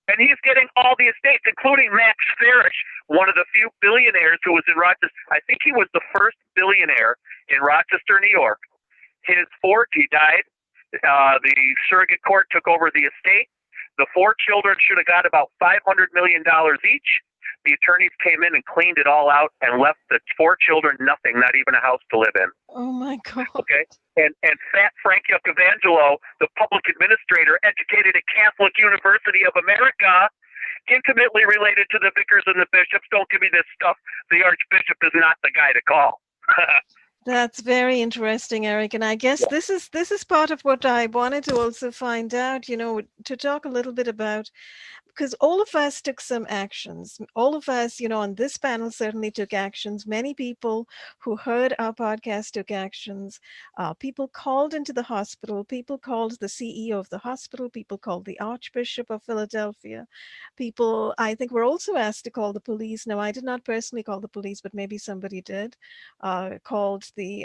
And he's getting all the estates, including Max Farish, one of the few billionaires who was in Rochester. I think he was the first billionaire in Rochester, New York. His he died. The surrogate court took over the estate. The 4 children should have got about $500 million each. The attorneys came in and cleaned it all out and left the 4 children nothing, not even a house to live in. Oh my God. Okay. And Fat Frank Evangelo, the public administrator, educated at Catholic University of America, intimately related to the vicars and the bishops. Don't give me this stuff. The archbishop is not the guy to call. That's very interesting, Eric. And I guess this is part of what I wanted to also find out, to talk a little bit about, because all of us took some actions. All of us, on this panel certainly took actions. Many people who heard our podcast took actions. People called into the hospital. People called the CEO of the hospital. People called the Archbishop of Philadelphia. People, I think, were also asked to call the police. Now, I did not personally call the police, but maybe somebody did. Called the,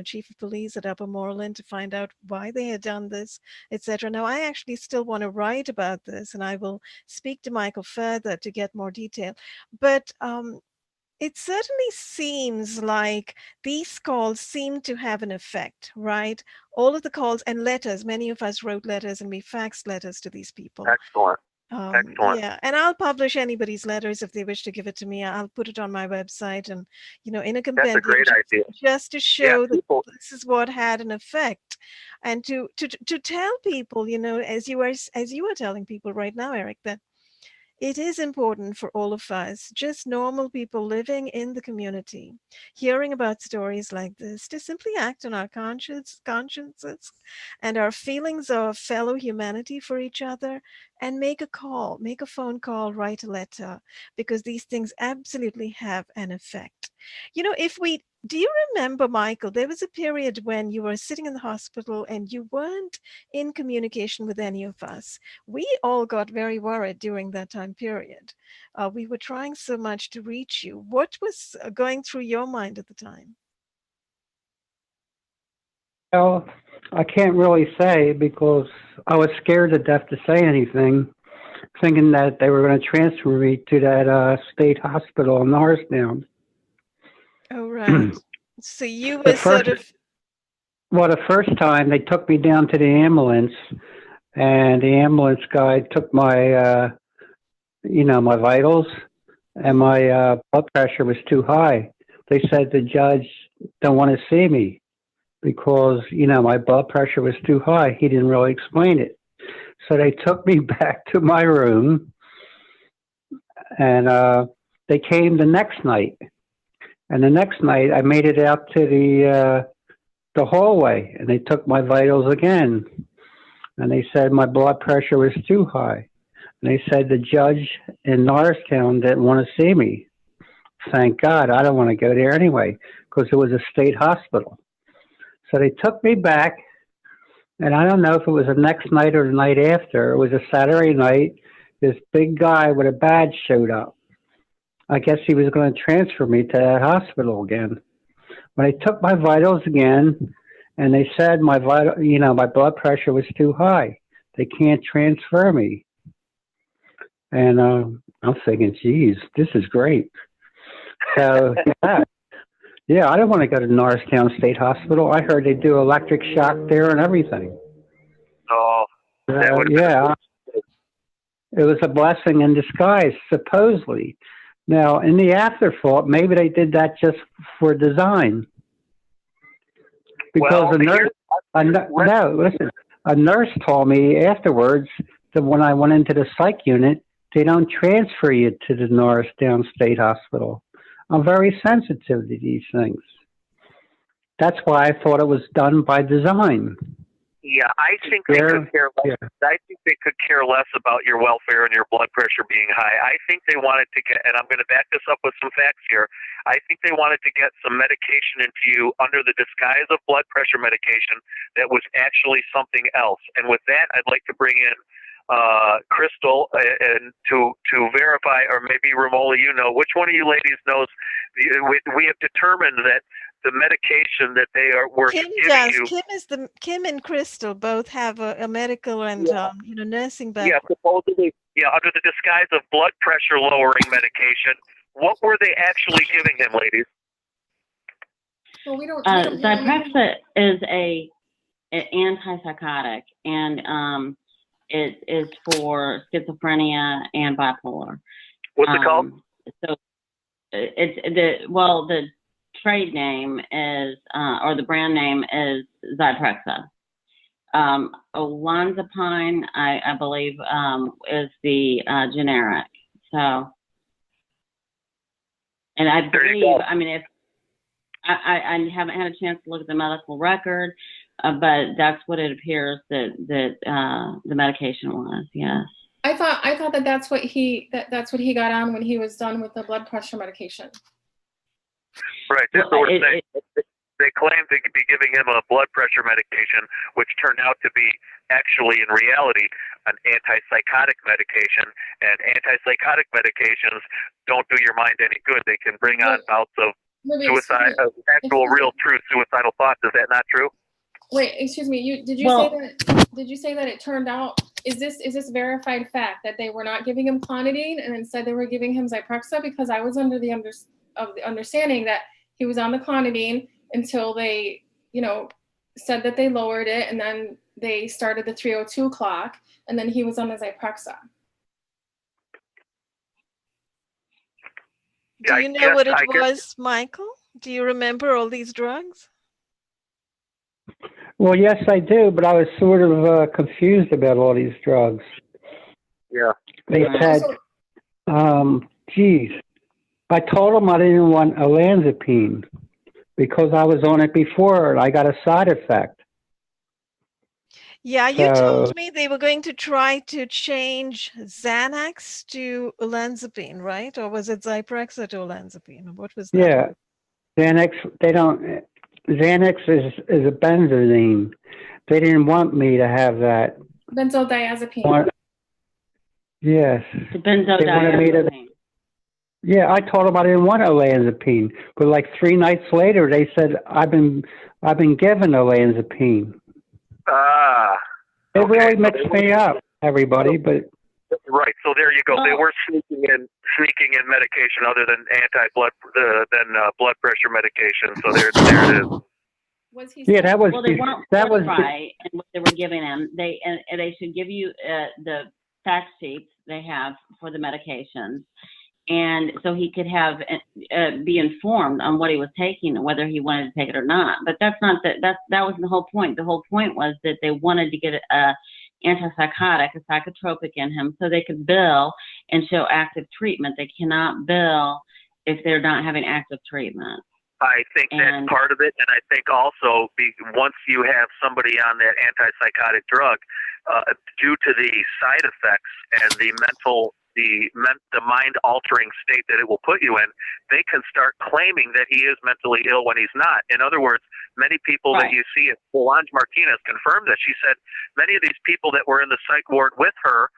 chief of police at Upper Moreland to find out why they had done this, etc. Now, I actually still want to write about this, and I will speak to Michael further to get more detail. But it certainly seems like these calls seem to have an effect, right? All of the calls and letters, many of us wrote letters and we faxed letters to these people. Excellent. Excellent. Yeah, and I'll publish anybody's letters if they wish to give it to me. I'll put it on my website and, in a compendium. That's a great idea. Just to show that this is what had an effect, and to tell people, as you are telling people right now, Eric, that it is important for all of us, just normal people living in the community, hearing about stories like this, to simply act on our consciences and our feelings of fellow humanity for each other, and make a call, make a phone call, write a letter, because these things absolutely have an effect. Do you remember, Michael, there was a period when you were sitting in the hospital and you weren't in communication with any of us. We all got very worried during that time period. We were trying so much to reach you. What was going through your mind at the time? Well, I can't really say because I was scared to death to say anything, thinking that they were going to transfer me to that state hospital in Norristown. Oh, right. So you were Well, the first time they took me down to the ambulance, and the ambulance guy took my, my vitals, and my blood pressure was too high. They said the judge don't want to see me because, my blood pressure was too high. He didn't really explain it. So they took me back to my room, and they came the next night. And the next night, I made it out to the hallway, and they took my vitals again. And they said my blood pressure was too high. And they said the judge in Norristown didn't want to see me. Thank God, I don't want to go there anyway, because it was a state hospital. So they took me back, and I don't know if it was the next night or the night after. It was a Saturday night. This big guy with a badge showed up. I guess he was going to transfer me to that hospital again. When they took my vitals again, and they said my blood pressure was too high. They can't transfer me. And I'm thinking, geez, this is great. So, yeah, I don't want to go to Norristown State Hospital. I heard they do electric shock there and everything. Oh, yeah. It was a blessing in disguise, supposedly. Now, in the afterthought, maybe they did that just for design. Because a nurse told me afterwards that when I went into the psych unit, they don't transfer you to the Norristown State Hospital. I'm very sensitive to these things. That's why I thought it was done by design. Yeah, I think they could care less. Yeah. I think they could care less about your welfare and your blood pressure being high. I think they wanted to get, and I'm going to back this up with some facts here. I think they wanted to get some medication into you under the disguise of blood pressure medication that was actually something else. And with that, I'd like to bring in Crystal and to verify, or maybe Romola, which one of you ladies knows. We have determined that the medication that they were Kim giving does. you. Kim and Crystal both have a medical and nursing background. Yeah, supposedly under the disguise of blood pressure lowering medication. What were they actually giving him, ladies? Well, we don't Zyprexa is an antipsychotic, and it is for schizophrenia and bipolar. What's it called? So the trade name is, or the brand name is Zyprexa. Olanzapine, I believe, is the generic. So, and I believe, I mean, if I haven't had a chance to look at the medical record, but that's what it appears that the medication was. Yes. I thought that's what he got on when he was done with the blood pressure medication. Right. That's what we're saying. They claimed to be giving him a blood pressure medication, which turned out to be actually, in reality, an antipsychotic medication. And antipsychotic medications don't do your mind any good. They can bring on bouts of suicide, actual, real, true suicidal thoughts. Is that not true? Wait, excuse me. Did you say that it turned out? Is this verified fact that they were not giving him clonidine and instead they were giving him Zyprexa? Because I was under the understanding that he was on the clonidine until they, said that they lowered it, and then they started the 302 clock, and then he was on the Zyprexa. Do you know what it was, Michael? Do you remember all these drugs? Well, yes, I do, but I was sort of confused about all these drugs. Yeah. They had, I told them I didn't want olanzapine because I was on it before and I got a side effect. Yeah, you told me they were going to try to change Xanax to olanzapine, right? Or was it Zyprexa to olanzapine? What was that? Yeah, Xanax is a benzodine. They didn't want me to have that. Benzodiazepine. Yes. The benzodiazepine. Yeah, I told them I didn't want olanzapine, but like 3 nights later, they said I've been given olanzapine. It really mixed me up, everybody. But right, so there you go. They were sneaking in medication other than blood pressure medication. So there it is. Was he? Yeah, that was. Well, they weren't right, and what they were giving him, they should give you the fact sheets they have for the medications. And so he could have be informed on what he was taking and whether he wanted to take it or not. But that's not that was the whole point. The whole point was that they wanted to get a antipsychotic, a psychotropic in him, so they could bill and show active treatment. They cannot bill if they're not having active treatment. I think that's part of it, and I think also once you have somebody on that antipsychotic drug, due to the side effects and the mind-altering state that it will put you in, they can start claiming that he is mentally ill when he's not. In other words, many people that you see, Solange Martinez confirmed that. She said many of these people that were in the psych ward with her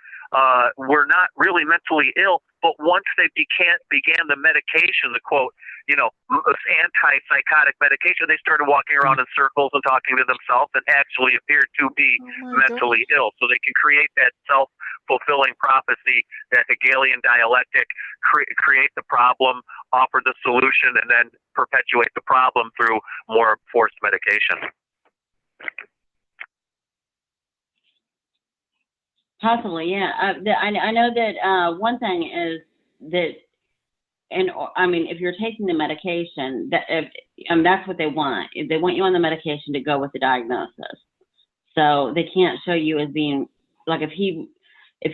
were not really mentally ill, but once they began the medication, the quote, antipsychotic medication, they started walking around in circles and talking to themselves and actually appeared to be mentally ill. So they can create that self-fulfilling prophecy, that Hegelian dialectic, create the problem, offer the solution, and then perpetuate the problem through more forced medication. Possibly, yeah. I know that one thing is that, and I mean, if you're taking the medication, that's what they want. They want you on the medication to go with the diagnosis. So they can't show you as being like if you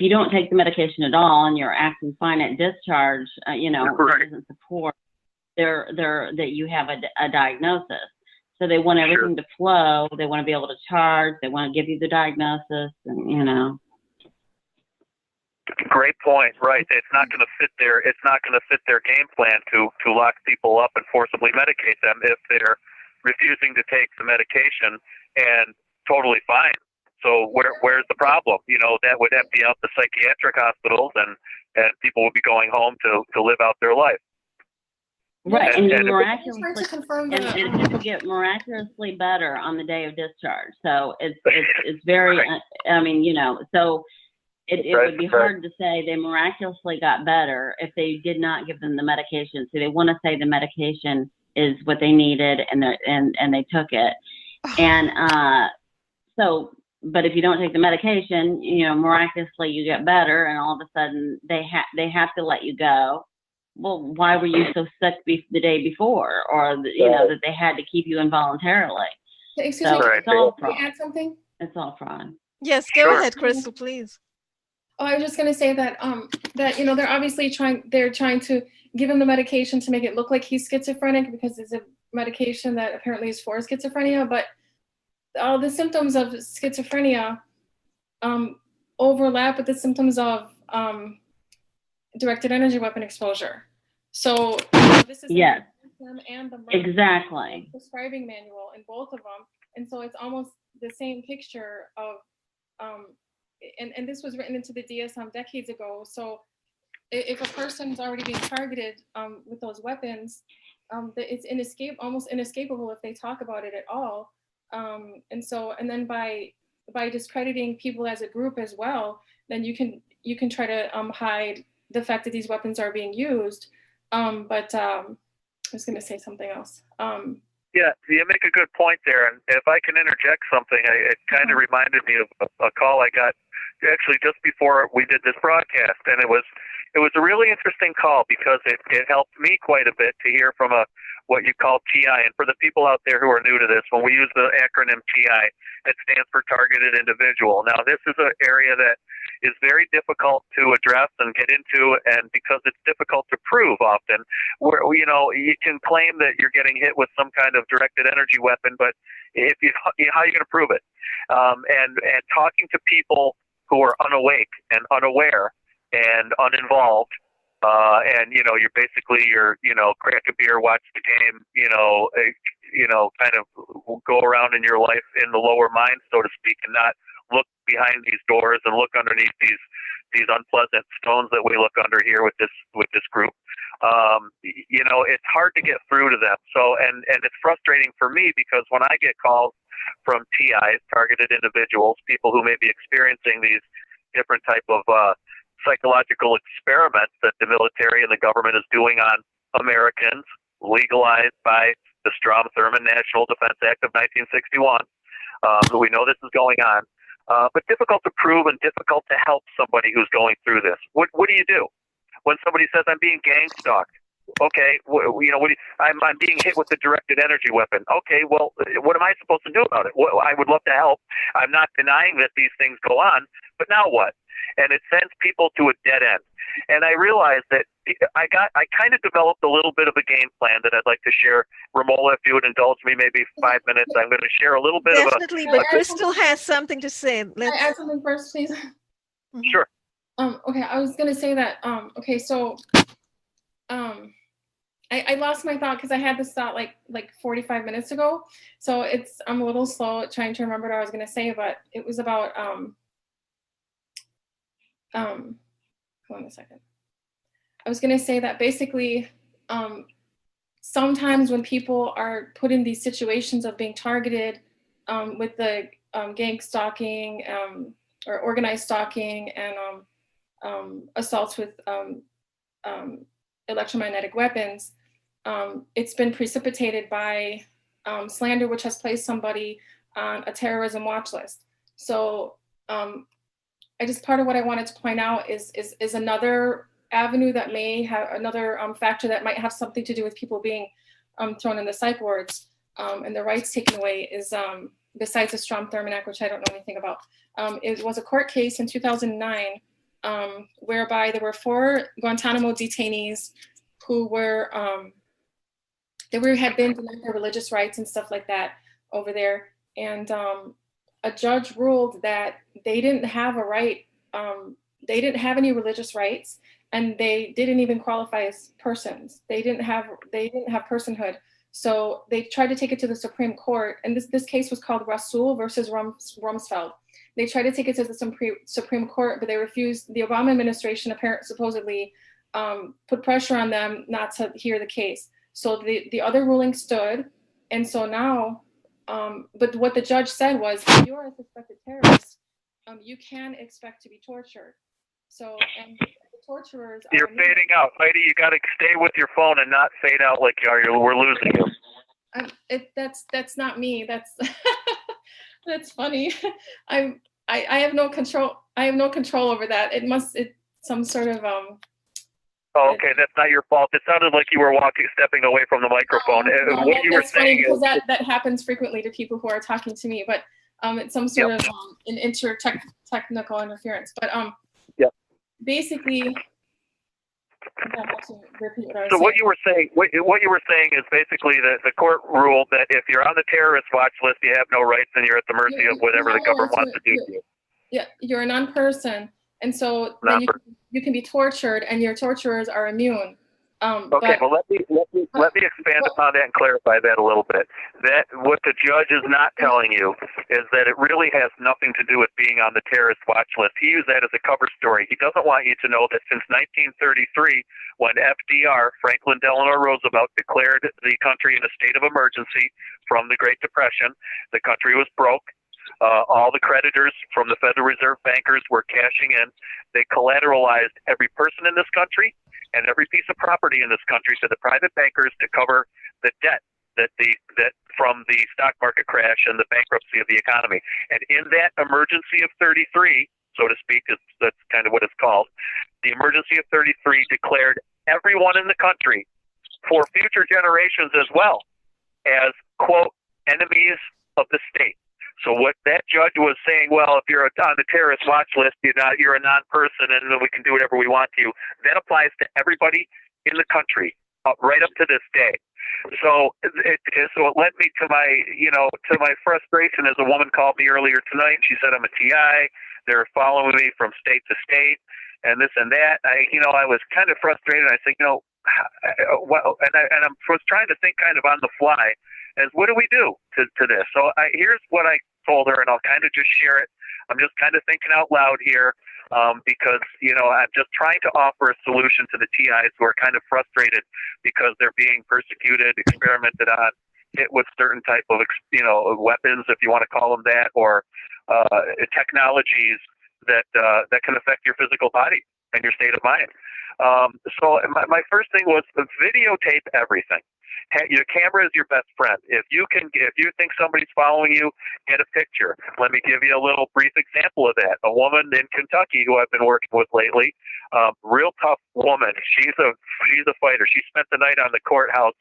don't take the medication at all and you're acting fine at discharge, it doesn't support that you have a diagnosis. So they want everything to flow. They want to be able to charge. They want to give you the diagnosis, and Great point. Right. It's not going to fit their game plan to lock people up and forcibly medicate them if they're refusing to take the medication and totally fine. So where's the problem? That would empty out the psychiatric hospitals and people would be going home to live out their life. Right, and people get miraculously better on the day of discharge. So it's very, so it would be hard to say they miraculously got better if they did not give them the medication. So they want to say the medication is what they needed, and they took it. And but if you don't take the medication, miraculously you get better, and all of a sudden they have to let you go. Well, why were you so sick the day before, or that they had to keep you involuntarily? Excuse me, it's all fraud. Can I add something? It's all fraud. Yes, go ahead, Crystal, please. Oh, I was just going to say that they're obviously trying to give him the medication to make it look like he's schizophrenic, because it's a medication that apparently is for schizophrenia, but all the symptoms of schizophrenia overlap with the symptoms of directed energy weapon exposure. So this is and the exactly prescribing manual in both of them, and so it's almost the same picture of and this was written into the DSM decades ago. So if a person's already being targeted with those weapons, it's almost inescapable if they talk about it at all. And then by discrediting people as a group as well, then you can try to hide the fact that these weapons are being used. But I was going to say something else. Yeah, you make a good point there, and if I can interject something, it kind of reminded me of a call I got actually just before we did this broadcast, and it was a really interesting call because it helped me quite a bit to hear from what you call TI. And for the people out there who are new to this, when we use the acronym TI, it stands for Targeted Individual. Now, this is an area that is very difficult to address and get into, and because it's difficult to prove often, where you can claim that you're getting hit with some kind of directed energy weapon, but how are you going to prove it? And talking to people who are unawake and unaware and uninvolved, and you're basically crack a beer, watch the game, kind of go around in your life in the lower mind, so to speak, and not look behind these doors and look underneath these unpleasant stones that we look under here with this group. It's hard to get through to them. So and it's frustrating for me because when I get calls from TIs, targeted individuals, people who may be experiencing these different type of psychological experiments that the military and the government is doing on Americans, legalized by the Strom-Thurmond National Defense Act of 1961. We know this is going on, but difficult to prove and difficult to help somebody who's going through this. What do you do when somebody says, I'm being gang stalked? Okay, I'm being hit with a directed energy weapon. Okay, well, what am I supposed to do about it? Well, I would love to help. I'm not denying that these things go on, but now what? And it sends people to a dead end. And I realized that I kind of developed a little bit of a game plan that I'd like to share. Romola, if you would indulge me, maybe 5 minutes, I'm going to share a little bit Definitely, but Crystal has something to say. Can I add something first, please? Sure. Okay, I was going to say that, okay, so I lost my thought because I had this thought like 45 minutes ago. So I'm a little slow at trying to remember what I was going to say, but it was about, hold on a second. I was going to say that basically, sometimes when people are put in these situations of being targeted with the gang stalking or organized stalking and assaults with electromagnetic weapons, it's been precipitated by slander, which has placed somebody on a terrorism watch list. So part of what I wanted to point out is another avenue that may have another factor that might have something to do with people being thrown in the psych wards and their rights taken away is besides the Strom-Thurmond Act, which I don't know anything about. It was a court case in 2009 whereby there were 4 Guantanamo detainees who had been denied their religious rights and stuff like that over there. And a judge ruled that they didn't have a right, they didn't have any religious rights, and they didn't even qualify as persons. They didn't have personhood. So they tried to take it to the Supreme Court, and this case was called Rasool versus Rumsfeld. They tried to take it to the Supreme Court, but they refused. The Obama administration supposedly put pressure on them not to hear the case. So the other ruling stood, and so now, but what the judge said was, if you're a suspected terrorist you can expect to be tortured. So, and the torturers You're are fading out, Heidi. You got to stay with your phone and not fade out like you are. We're losing you. That's not me. That's that's funny. I have no control. I have no control over that. It's some sort of Oh, okay, that's not your fault. It sounded like you were stepping away from the microphone. No, What you were that's funny saying because is that happens frequently to people who are talking to me. But it's some sort of an technical interference. But basically, I have to repeat what I was so saying. what you were saying is basically that the court ruled that if you're on the terrorist watch list, you have no rights and you're at the mercy of whatever the government wants to do to you. Yeah, you're a non-person, and so then you can be tortured, and your torturers are immune. Okay, well let me expand upon that and clarify that a little bit. That what the judge is not telling you is that it really has nothing to do with being on the terrorist watch list. He used that as a cover story. He doesn't want you to know that since 1933, when FDR, Franklin Delano Roosevelt, declared the country in a state of emergency from the Great Depression, the country was broke. All the creditors from the Federal Reserve bankers were cashing in. They collateralized every person in this country and every piece of property in this country to the private bankers to cover the debt that from the stock market crash and the bankruptcy of the economy. And in that emergency of 33, so to speak, that's kind of what it's called, the emergency of 33 declared everyone in the country for future generations as well as, quote, enemies of the state. So what that judge was saying, well, if you're on the terrorist watch list, you're a non-person, and we can do whatever we want to you. That applies to everybody in the country, right up to this day. So it led me to my frustration as a woman called me earlier tonight. She said, I'm a TI. They're following me from state to state, and this and that. I was kind of frustrated. I said, I was trying to think kind of on the fly as what do we do to this? So here's what I told her, and I'll kind of just share it. I'm just kind of thinking out loud here because, I'm just trying to offer a solution to the TIs who are kind of frustrated because they're being persecuted, experimented on, hit with certain type of, weapons, if you want to call them that, or technologies that can affect your physical body and your state of mind. So my first thing was to videotape everything. Your camera is your best friend. If you think somebody's following you, get a picture. Let me give you a little brief example of that. A woman in Kentucky who I've been working with lately, real tough woman. She's a fighter. She spent the night on the courthouse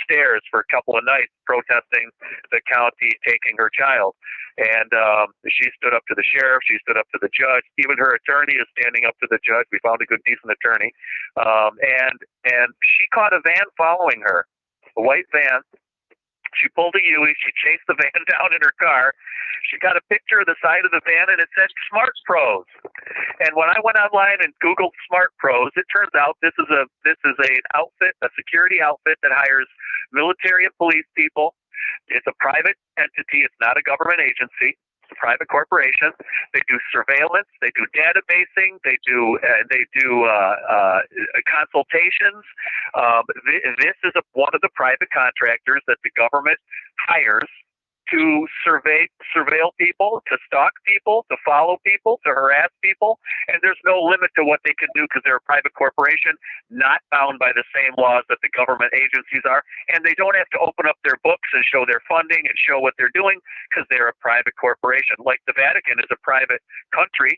stairs for a couple of nights protesting the county taking her child. And she stood up to the sheriff. She stood up to the judge. Even her attorney is standing up to the judge. We found a good, decent attorney. And she caught a van following her. A white van. She pulled a U-turn. She chased the van down in her car. She got a picture of the side of the van, and it said Smart Pros. And when I went online and Googled Smart Pros, it turns out this is an outfit, a security outfit that hires military and police people. It's a private entity. It's not a government agency. It's a private corporation. They do surveillance. They do databasing. They do consultations. This is one of the private contractors that the government hires to surveil people, to stalk people, to follow people, to harass people, and there's no limit to what they can do because they're a private corporation, not bound by the same laws that the government agencies are, and they don't have to open up their books and show their funding and show what they're doing because they're a private corporation. Like the Vatican is a private country.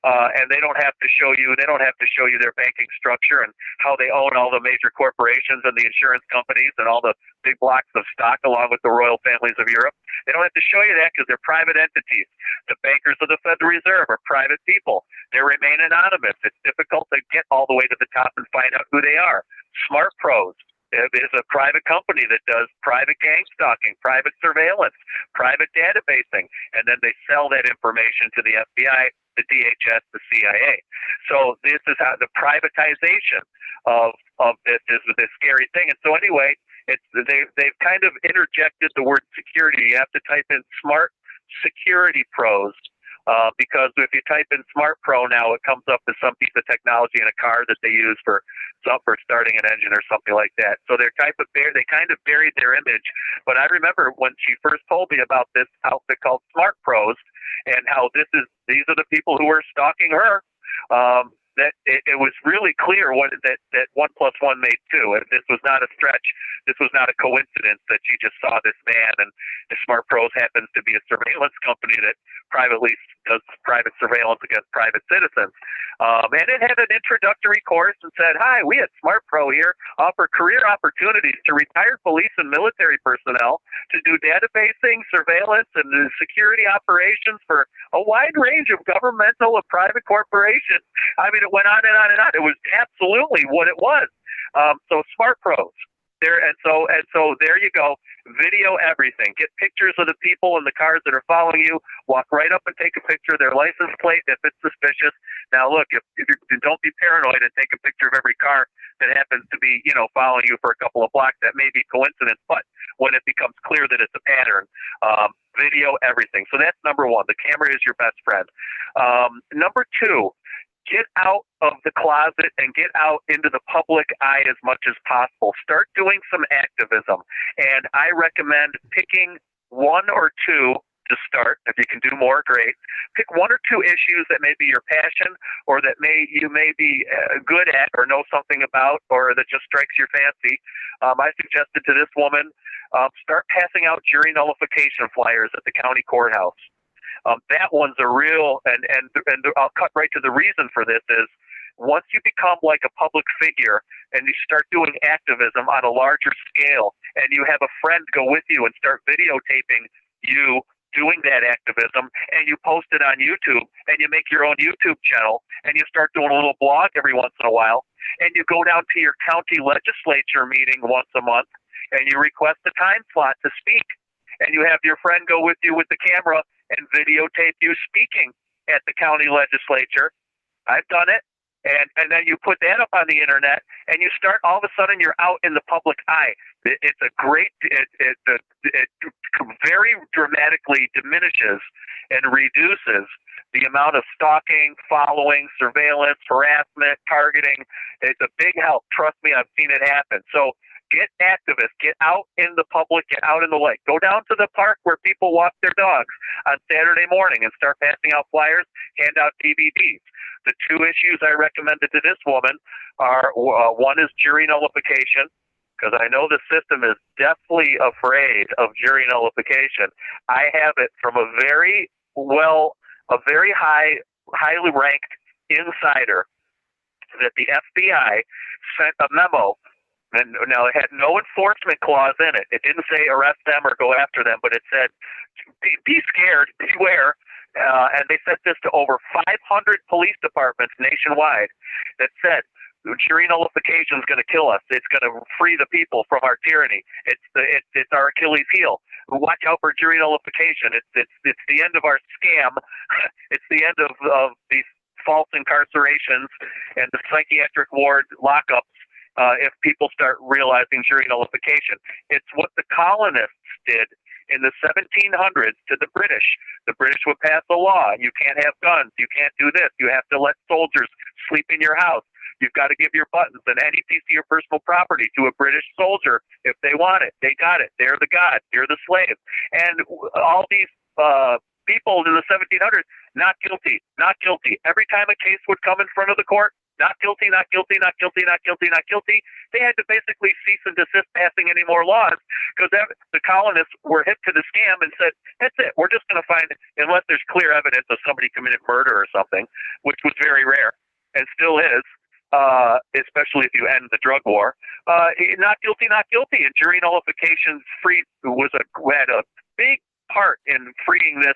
And they don't have to show you their banking structure and how they own all the major corporations and the insurance companies and all the big blocks of stock along with the royal families of Europe. They don't have to show you that because they're private entities. The bankers of the Federal Reserve are private people. They remain anonymous. It's difficult to get all the way to the top and find out who they are. Smart Pros is a private company that does private gang stalking, private surveillance, private databasing, and then they sell that information to the FBI, the DHS, the CIA. So this is how the privatization of this is this scary thing. And so anyway, they've kind of interjected the word security. You have to type in Smart Security Pros because if you type in Smart Pro now, it comes up as some piece of technology in a car that they use for starting an engine or something like that. So they kind of buried their image. But I remember when she first told me about this outfit called Smart Pros and how these are the people who were stalking her. That it was really clear that 1 + 1 made 2. And this was not a stretch. This was not a coincidence that she just saw this man. And Smart Pros happens to be a surveillance company that privately does private surveillance against private citizens. And it had an introductory course and said, "Hi, we at Smart Pro here offer career opportunities to retired police and military personnel to do databasing, surveillance, and security operations for a wide range of governmental and private corporations." I mean, it went on and on and on. It was absolutely what it was. So Smart Pros. So there you go. Video everything. Get pictures of the people in the cars that are following you. Walk right up and take a picture of their license plate if it's suspicious. Now, look, if you don't be paranoid and take a picture of every car that happens to be, following you for a couple of blocks. That may be coincidence, but when it becomes clear that it's a pattern, video everything. So that's number one. The camera is your best friend. Number two, get out of the closet and get out into the public eye as much as possible. Start doing some activism. And I recommend picking one or two to start. If you can do more, great. Pick one or two issues that may be your passion or that you may be good at or know something about or that just strikes your fancy. I suggested to this woman, start passing out jury nullification flyers at the county courthouse. That one's a real, and I'll cut right to the reason for this is once you become like a public figure and you start doing activism on a larger scale and you have a friend go with you and start videotaping you doing that activism and you post it on YouTube and you make your own YouTube channel and you start doing a little blog every once in a while and you go down to your county legislature meeting once a month and you request a time slot to speak and you have your friend go with you with the camera and videotape you speaking at the county legislature. I've done it. And then you put that up on the internet and you start, all of a sudden you're out in the public eye. It's a great, it very dramatically diminishes and reduces the amount of stalking, following, surveillance, harassment, targeting. It's a big help. Trust me, I've seen it happen. So get activists, get out in the public, get out in the light. Go down to the park where people walk their dogs on Saturday morning and start passing out flyers, hand out DVDs. The two issues I recommended to this woman are, one is jury nullification, because I know the system is deathly afraid of jury nullification. I have it from a very highly ranked insider that the FBI sent a memo. And now it had no enforcement clause in it. It didn't say arrest them or go after them, but it said, be scared, beware. And they sent this to over 500 police departments nationwide that said, jury nullification is going to kill us. It's going to free the people from our tyranny. It's our Achilles heel. Watch out for jury nullification. It's the end of our scam. It's the end of these false incarcerations and the psychiatric ward lockups. If people start realizing jury nullification. It's what the colonists did in the 1700s to the British. The British would pass a law. You can't have guns. You can't do this. You have to let soldiers sleep in your house. You've got to give your buttons and any piece of your personal property to a British soldier if they want it. They got it. They're the god. You're the slave. And all these people in the 1700s, not guilty, not guilty. Every time a case would come in front of the court, not guilty, not guilty, not guilty, not guilty, not guilty. They had to basically cease and desist passing any more laws because the colonists were hip to the scam and said, that's it. We're just going to find, unless there's clear evidence of somebody committed murder or something, which was very rare and still is, especially if you end the drug war, not guilty, not guilty. And jury nullification had a big part in freeing this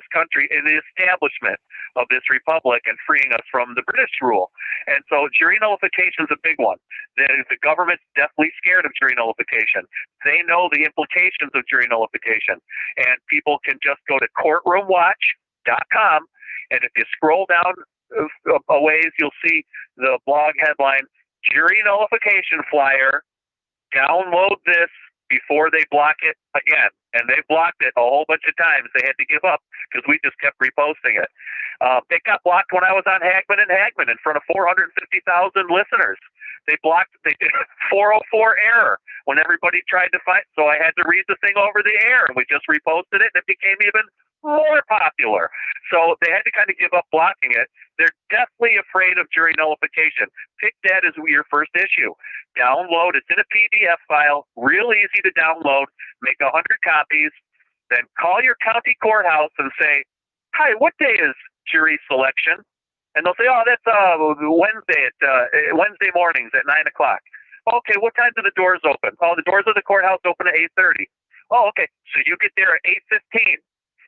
country in the establishment of this republic and freeing us from the British rule. And so jury nullification is a big one. The government's deathly scared of jury nullification. They know the implications of jury nullification. And people can just go to courtroomwatch.com, and if you scroll down a ways, you'll see the blog headline, jury nullification flyer, download this, before they block it again. And they blocked it a whole bunch of times. They had to give up because we just kept reposting it. It got blocked when I was on Hagman and Hagman in front of 450,000 listeners. They did 404 error when everybody tried to find. So I had to read the thing over the air, and we just reposted it, and it became even more popular. So they had to kind of give up blocking it. They're definitely afraid of jury nullification. Pick that as your first issue. Download. It's in a PDF file, real easy to download. Make 100 copies. Then call your county courthouse and say, "Hi, what day is jury selection?" And they'll say, "Oh, that's Wednesday at Wednesday mornings at 9 o'clock." "Okay, what time do the doors open?" "Oh, the doors of the courthouse open at 8:30. "Oh, okay. So you get there at 8:15,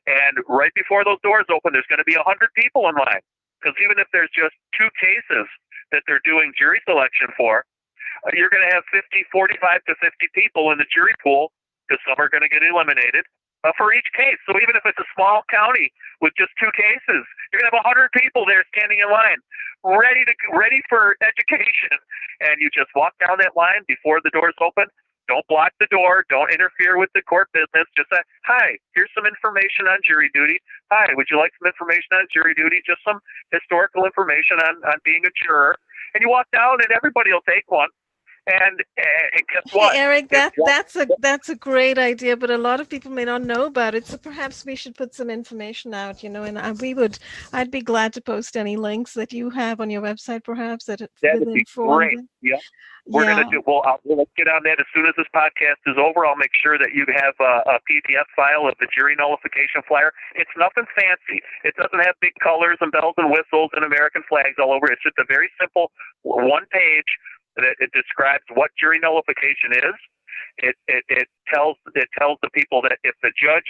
and right before those doors open, there's going to be 100 people in line. Because even if there's just 2 cases that they're doing jury selection for, you're going to have 45 to 50 people in the jury pool, because some are going to get eliminated for each case. So even if it's a small county with just 2 cases, you're going to have 100 people there standing in line, ready for education. And you just walk down that line before the doors open. Don't block the door. Don't interfere with the court business. Just say, "Hi, here's some information on jury duty. Hi, would you like some information on jury duty? Just some historical information on being a juror." And you walk down, and everybody will take one. And guess what? Hey, Eric, that's a great idea, but a lot of people may not know about it. So perhaps we should put some information out, and I'd be glad to post any links that you have on your website, perhaps that That'd be great. Yeah. We're going to do, let's get on that as soon as this podcast is over. I'll make sure that you have a PDF file of the jury nullification flyer. It's nothing fancy. It doesn't have big colors and bells and whistles and American flags all over. It's just a very simple 1 page that it describes what jury nullification is. It tells the people that if the judge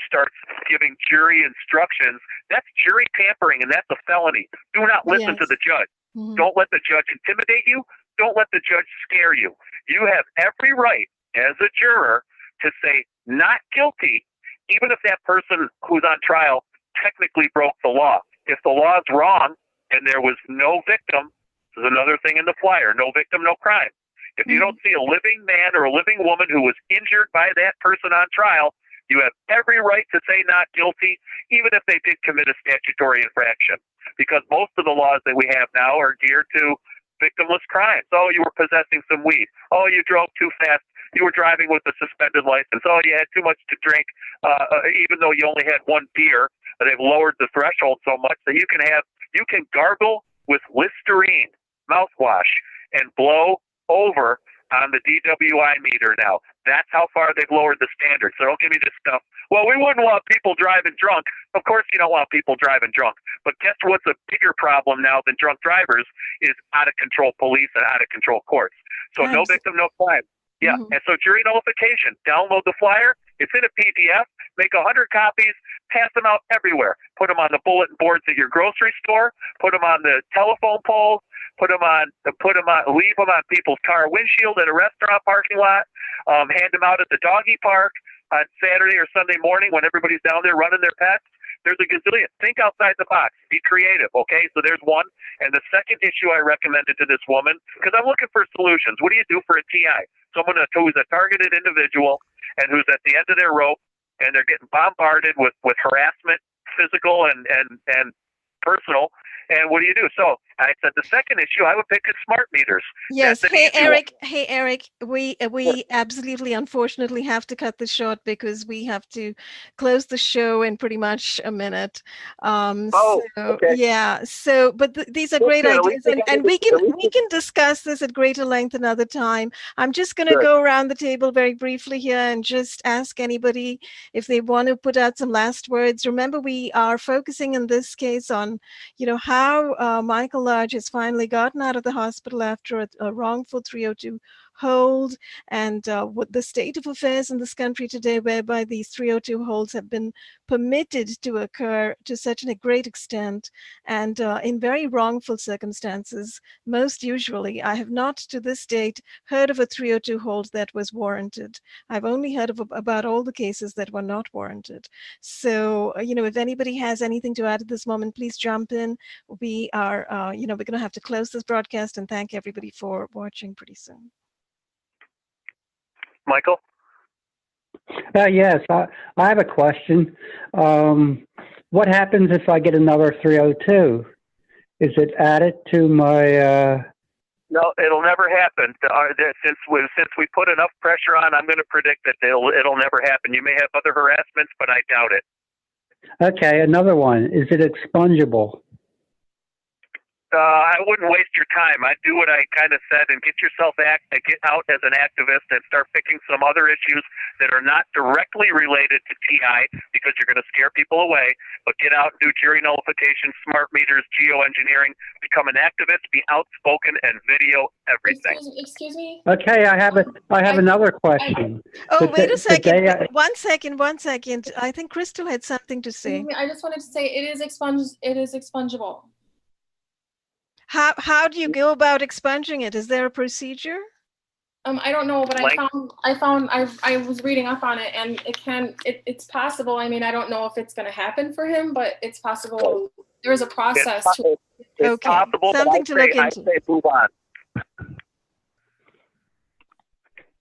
starts giving jury instructions, that's jury tampering, and that's a felony. Do not listen to the judge. Mm-hmm. Don't let the judge intimidate you. Don't let the judge scare you. You have every right as a juror to say not guilty, even if that person who's on trial technically broke the law. If the law is wrong and there was no victim, this is another thing in the flyer, no victim, no crime. If you don't see a living man or a living woman who was injured by that person on trial, you have every right to say not guilty, even if they did commit a statutory infraction. Because most of the laws that we have now are geared to victimless crimes. Oh, you were possessing some weed. Oh, you drove too fast. You were driving with a suspended license. Oh, you had too much to drink, even though you only had 1 beer. They've lowered the threshold so much that you can gargle with Listerine mouthwash and blow over on the DWI meter now. That's how far they've lowered the standard. So don't give me this stuff. Well, we wouldn't want people driving drunk. Of course you don't want people driving drunk. But guess what's a bigger problem now than drunk drivers is out-of-control police and out-of-control courts. So no victim, no crime. Yeah, and so jury nullification, download the flyer. It's in a PDF. Make 100 copies. Pass them out everywhere. Put them on the bulletin boards at your grocery store. Put them on the telephone poles. Leave them on people's car windshield at a restaurant parking lot. Hand them out at the doggy park on Saturday or Sunday morning when everybody's down there running their pets. There's a gazillion. Think outside the box. Be creative, okay? So there's one. And the second issue I recommended to this woman, because I'm looking for solutions. What do you do for a TI? Someone who's a targeted individual and who's at the end of their rope, and they're getting bombarded with harassment, physical and personal. And what do you do? So I said the second issue, I would pick is smart meters. Yes. Hey, Eric, we absolutely, unfortunately, have to cut this short because we have to close the show in pretty much a minute. Okay. Yeah. So, but these are great ideas, and we can discuss this at greater length another time. I'm just going to go around the table very briefly here and just ask anybody if they want to put out some last words. Remember, we are focusing in this case on, how Michael Lodge has finally gotten out of the hospital after a wrongful 302 hold, and what the state of affairs in this country today, whereby these 302 holds have been permitted to occur to such a great extent and in very wrongful circumstances. Most usually, I have not to this date heard of a 302 hold that was warranted. I've only heard about all the cases that were not warranted. So, if anybody has anything to add at this moment, please jump in. We are, we're going to have to close this broadcast and thank everybody for watching pretty soon. Michael? Yes, I have a question. What happens if I get another 302? Is it added to my? No, it'll never happen. Since we put enough pressure on, I'm going to predict that it'll never happen. You may have other harassments, but I doubt it. Okay, another one. Is it expungible? I wouldn't waste your time. I'd do what I kind of said and get out as an activist and start picking some other issues that are not directly related to TI because you're going to scare people away. But get out, do jury nullification, smart meters, geoengineering, become an activist, be outspoken, and video everything. Excuse me. Okay, I have another question. Oh, wait a second. One second. I think Crystal had something to say. I just wanted to say it is expungible. How do you go about expunging it? Is there a procedure? I don't know, but I was reading up on it, and it's possible. I mean, I don't know if it's going to happen for him, but it's possible. There is a process. It's possible. Something to look into. I say move on.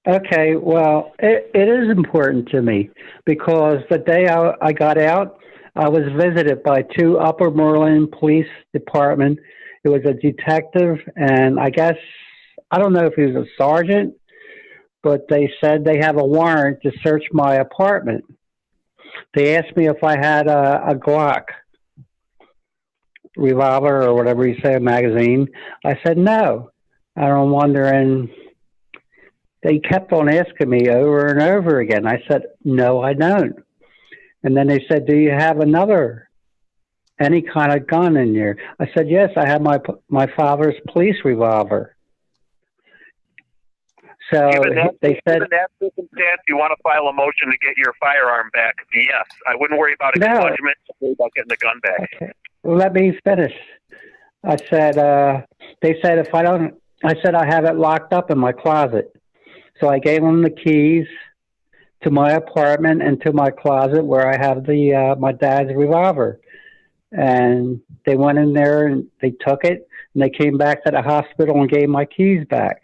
Okay, well, it is important to me because the day I got out, I was visited by 2 Upper Moreland Police Department. It was a detective, and I don't know if he was a sergeant, but they said they have a warrant to search my apartment. They asked me if I had a Glock revolver or whatever you say, a magazine. I said no. And I'm wondering, they kept on asking me over and over again. I said, no, I don't. And then they said, do you have any kind of gun in here? I said, yes, I have my father's police revolver. So they said, in that circumstance, you want to file a motion to get your firearm back? Yes, I wouldn't worry about expungement. Worry about getting the gun back. Okay. Well, let me finish. I said, they said if I don't, I said I have it locked up in my closet. So I gave them the keys to my apartment and to my closet where I have my dad's revolver. And they went in there and they took it, and they came back to the hospital and gave my keys back.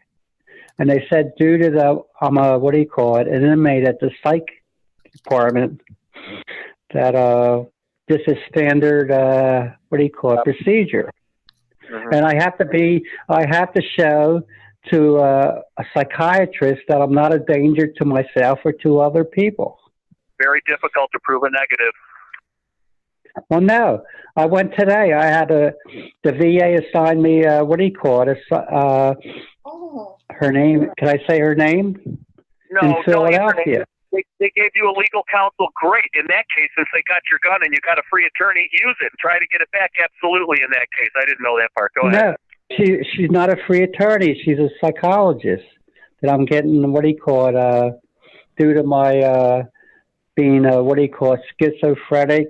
And they said, due to I'm an inmate at the psych department, that this is standard, procedure. Mm-hmm. And I have to show to a psychiatrist that I'm not a danger to myself or to other people. Very difficult to prove a negative. Well, no. I went today. I had the VA assigned me, her name. Can I say her name? No, in Philadelphia. They gave you a legal counsel. Great. In that case, since they got your gun and you got a free attorney, use it and try to get it back. Absolutely. In that case, I didn't know that part. Go ahead. No, she's not a free attorney. She's a psychologist that I'm getting, due to my, being schizophrenic,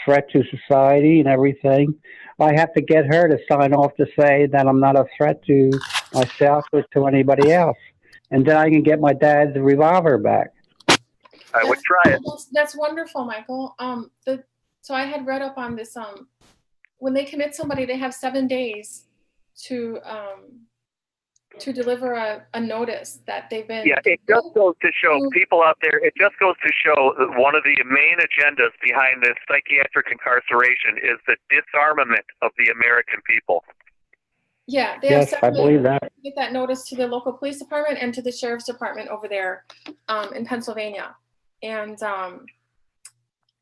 threat to society and everything. I have to get her to sign off to say that I'm not a threat to myself or to anybody else. And then I can get my dad's revolver back. I would try it. That's wonderful, Michael. So I had read up on this. When they commit somebody, they have 7 days to deliver a notice that they've been. Yeah, it just goes to show people out there. It just goes to show that one of the main agendas behind this psychiatric incarceration is the disarmament of the American people. Yeah, they yes, I believe that. Get that notice to the local police department and to the sheriff's department over there in Pennsylvania, and yeah,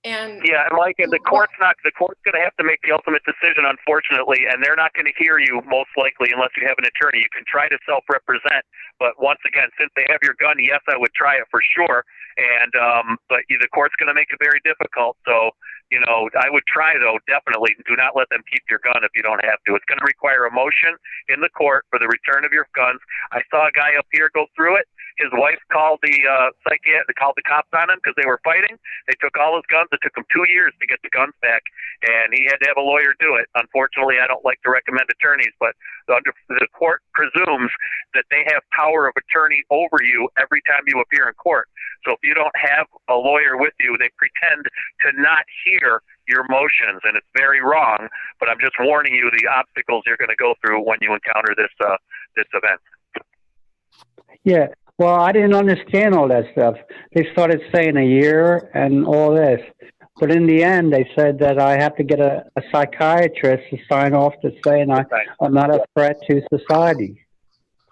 and and the court's going to have to make the ultimate decision, unfortunately, and they're not going to hear you most likely unless you have an attorney. You can try to self-represent, but once again, since they have your gun, yes, I would try it for sure. And but the court's going to make it very difficult. So I would try though, definitely. Do not let them keep your gun if you don't have to. It's going to require a motion in the court for the return of your guns. I saw a guy up here go through it. His wife called the cops on him because they were fighting. They took all his guns. It took him 2 years to get the guns back, and he had to have a lawyer do it. Unfortunately, I don't like to recommend attorneys, but the court presumes that they have power of attorney over you every time you appear in court. So if you don't have a lawyer with you, they pretend to not hear your motions, and it's very wrong. But I'm just warning you the obstacles you're going to go through when you encounter this event. Yeah. Well, I didn't understand all that stuff. They started saying a year and all this. But in the end, they said that I have to get a psychiatrist to sign off to saying I'm not a threat to society.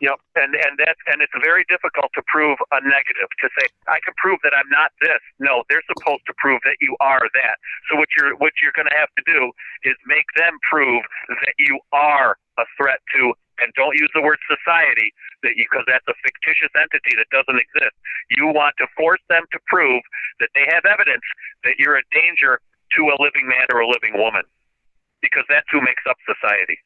Yep, and it's very difficult to prove a negative. To say I can prove that I'm not this. No, they're supposed to prove that you are that. So what you're going to have to do is make them prove that you are a threat to. And don't use the word society, because that's a fictitious entity that doesn't exist. You want to force them to prove that they have evidence that you're a danger to a living man or a living woman, because that's who makes up society.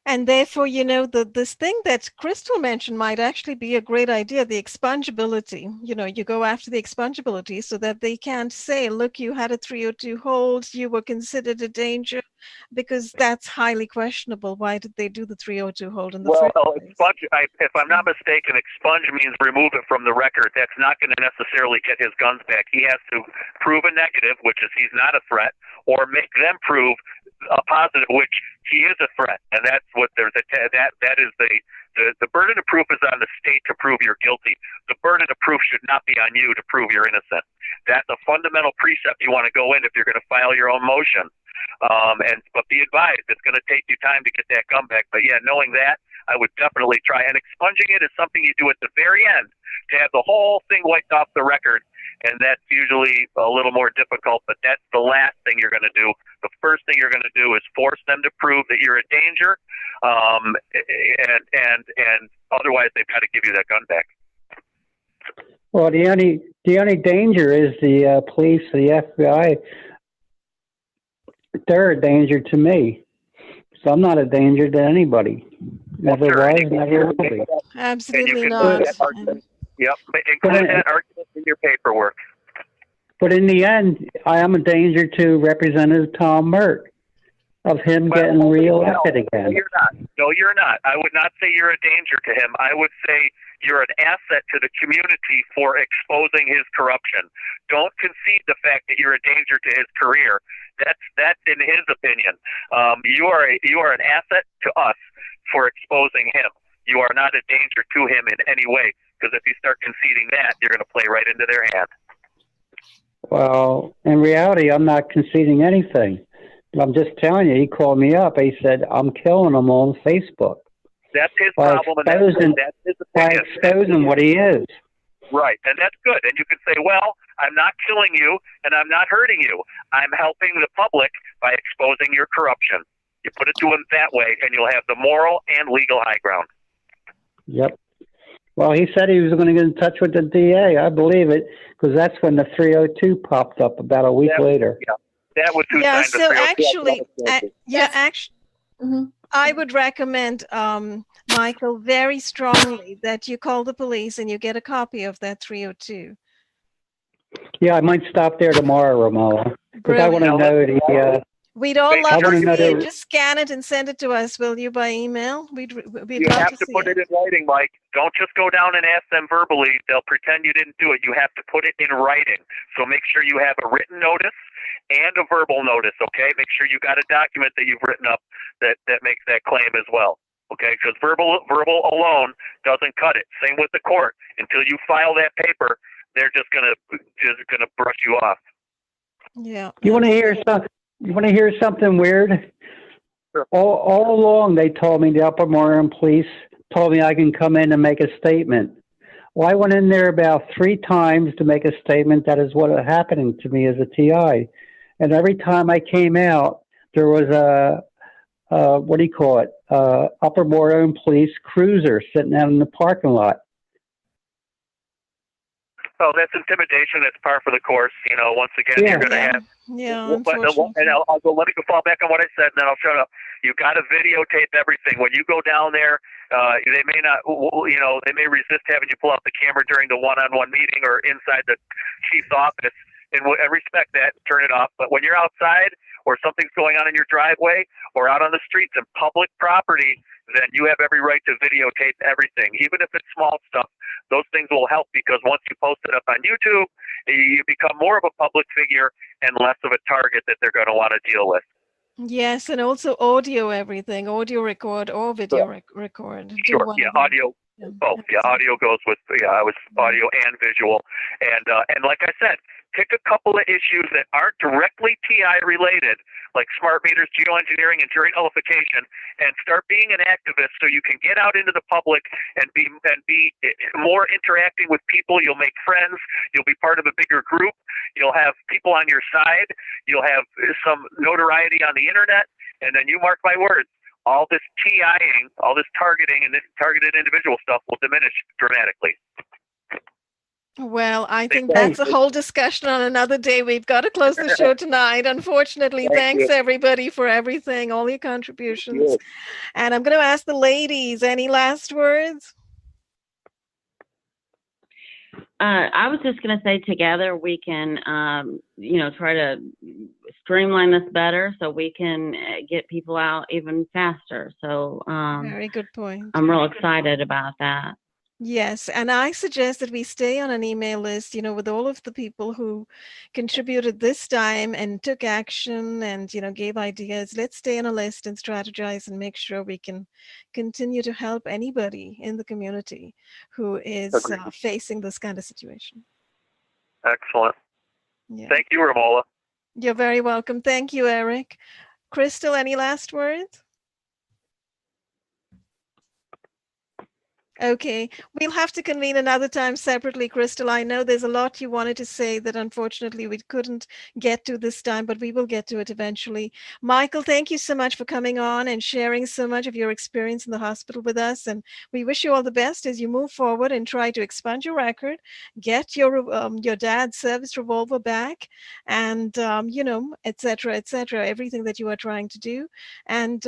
And therefore, this thing that Crystal mentioned might actually be a great idea, the expungibility. You go after the expungibility so that they can't say, look, you had a 302 hold, you were considered a danger, because that's highly questionable. Why did they do the 302 hold in the first place? Expunge, if I'm not mistaken, expunge means remove it from the record. That's not going to necessarily get his guns back. He has to prove a negative, which is he's not a threat, or make them prove a positive, which he is a threat. And that's what that is the burden of proof is on the state to prove you're guilty. The burden of proof should not be on you to prove you're innocent. That's a fundamental precept you want to go in if you're going to file your own motion. But be advised, it's going to take you time to get that gun back. But yeah, knowing that, I would definitely try. And expunging it is something you do at the very end to have the whole thing wiped off the record. And that's usually a little more difficult, but that's the last thing you're going to do. The first thing you're going to do is force them to prove that you're a danger, and otherwise they've got to give you that gun back. Well, the only danger is the police, the FBI. They're a danger to me, so I'm not a danger to anybody. Never was, never will be. Absolutely not. Yep, include that argument in your paperwork. But in the end, I am a danger to Representative Tom Mert of him getting reelected again. No, you're not. No, you're not. I would not say you're a danger to him. I would say you're an asset to the community for exposing his corruption. Don't concede the fact that you're a danger to his career. That's in his opinion. You are an asset to us for exposing him. You are not a danger to him in any way, because if you start conceding that, you're going to play right into their hand. Well, in reality, I'm not conceding anything. I'm just telling you, he called me up. He said, I'm killing him on Facebook. That's his problem, and that's his opinion. By exposing what he is. Right, and that's good. And you can say, well, I'm not killing you, and I'm not hurting you. I'm helping the public by exposing your corruption. You put it to him that way, and you'll have the moral and legal high ground. Yep. Well, he said he was going to get in touch with the DA. I believe it, because that's when the 302 popped up about a week later. Yeah, that was who signed the 302. Actually, I would recommend, Michael, very strongly that you call the police and you get a copy of that 302. Yeah, I might stop there tomorrow, Romola, because I want to know the... We'd all love to see it. Just scan it and send it to us, will you, by email? We'd you have to put it in writing, Mike. Don't just go down and ask them verbally. They'll pretend you didn't do it. You have to put it in writing. So make sure you have a written notice and a verbal notice, okay? Make sure you got a document that you've written up that makes that claim as well, okay? Because verbal alone doesn't cut it. Same with the court. Until you file that paper, they're just gonna brush you off. Yeah. You want to hear something? You want to hear something weird? Sure. All along, they told me, the Upper Moreland police told me I can come in and make a statement. Well, I went in there about 3 times to make a statement. That is what happened to me as a TI. And every time I came out, there was what do you call it? Upper Moreland police cruiser sitting out in the parking lot. Oh, that's intimidation. That's par for the course. You know, once again, you're going to have. Yeah. And I'll go. Let me go fall back on what I said, and then I'll shut up. You got to videotape everything. When you go down there, they may not. They may resist having you pull out the camera during the one-on-one meeting or inside the chief's office. And I respect that. Turn it off. But when you're outside or something's going on in your driveway or out on the streets and public property, then you have every right to videotape everything, even if it's small stuff. Those things will help, because once you post it up on YouTube, you become more of a public figure and less of a target that they're going to want to deal with. Yes, and also audio everything, audio record or video record. Sure, yeah, audio. Both, yeah. Audio goes with, I was audio and visual, and like I said, pick a couple of issues that aren't directly TI related, like smart meters, geoengineering, and jury nullification, and start being an activist so you can get out into the public and be more interacting with people. You'll make friends. You'll be part of a bigger group. You'll have people on your side. You'll have some notoriety on the internet, and then you mark my words, all this TIing, all this targeting and this targeted individual stuff will diminish dramatically. Well, I think that's a whole discussion on another day. We've got to close the show tonight. Unfortunately, thanks everybody for everything, all your contributions. And I'm going to ask the ladies, any last words? I was just going to say together we can, try to streamline this better so we can get people out even faster. So very good point. I'm real excited about that. Yes, and I suggest that we stay on an email list, with all of the people who contributed this time and took action and, gave ideas. Let's stay on a list and strategize and make sure we can continue to help anybody in the community who is facing this kind of situation. Excellent. Yeah. Thank you, Romola. You're very welcome. Thank you, Eric. Crystal, any last words? Okay, we'll have to convene another time separately, Crystal. I know there's a lot you wanted to say that unfortunately we couldn't get to this time, but we will get to it eventually. Michael, thank you so much for coming on and sharing so much of your experience in the hospital with us. And we wish you all the best as you move forward and try to expand your record, get your dad's service revolver back, and, et cetera, everything that you are trying to do. And,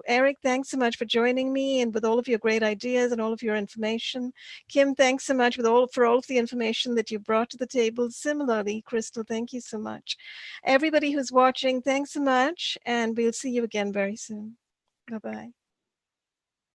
Eric, thanks so much for joining me and with all of your great ideas and all of your information. Kim, thanks so much for all of the information that you brought to the table. Similarly, Crystal, thank you so much. Everybody who's watching, thanks so much, and we'll see you again very soon. Bye-bye.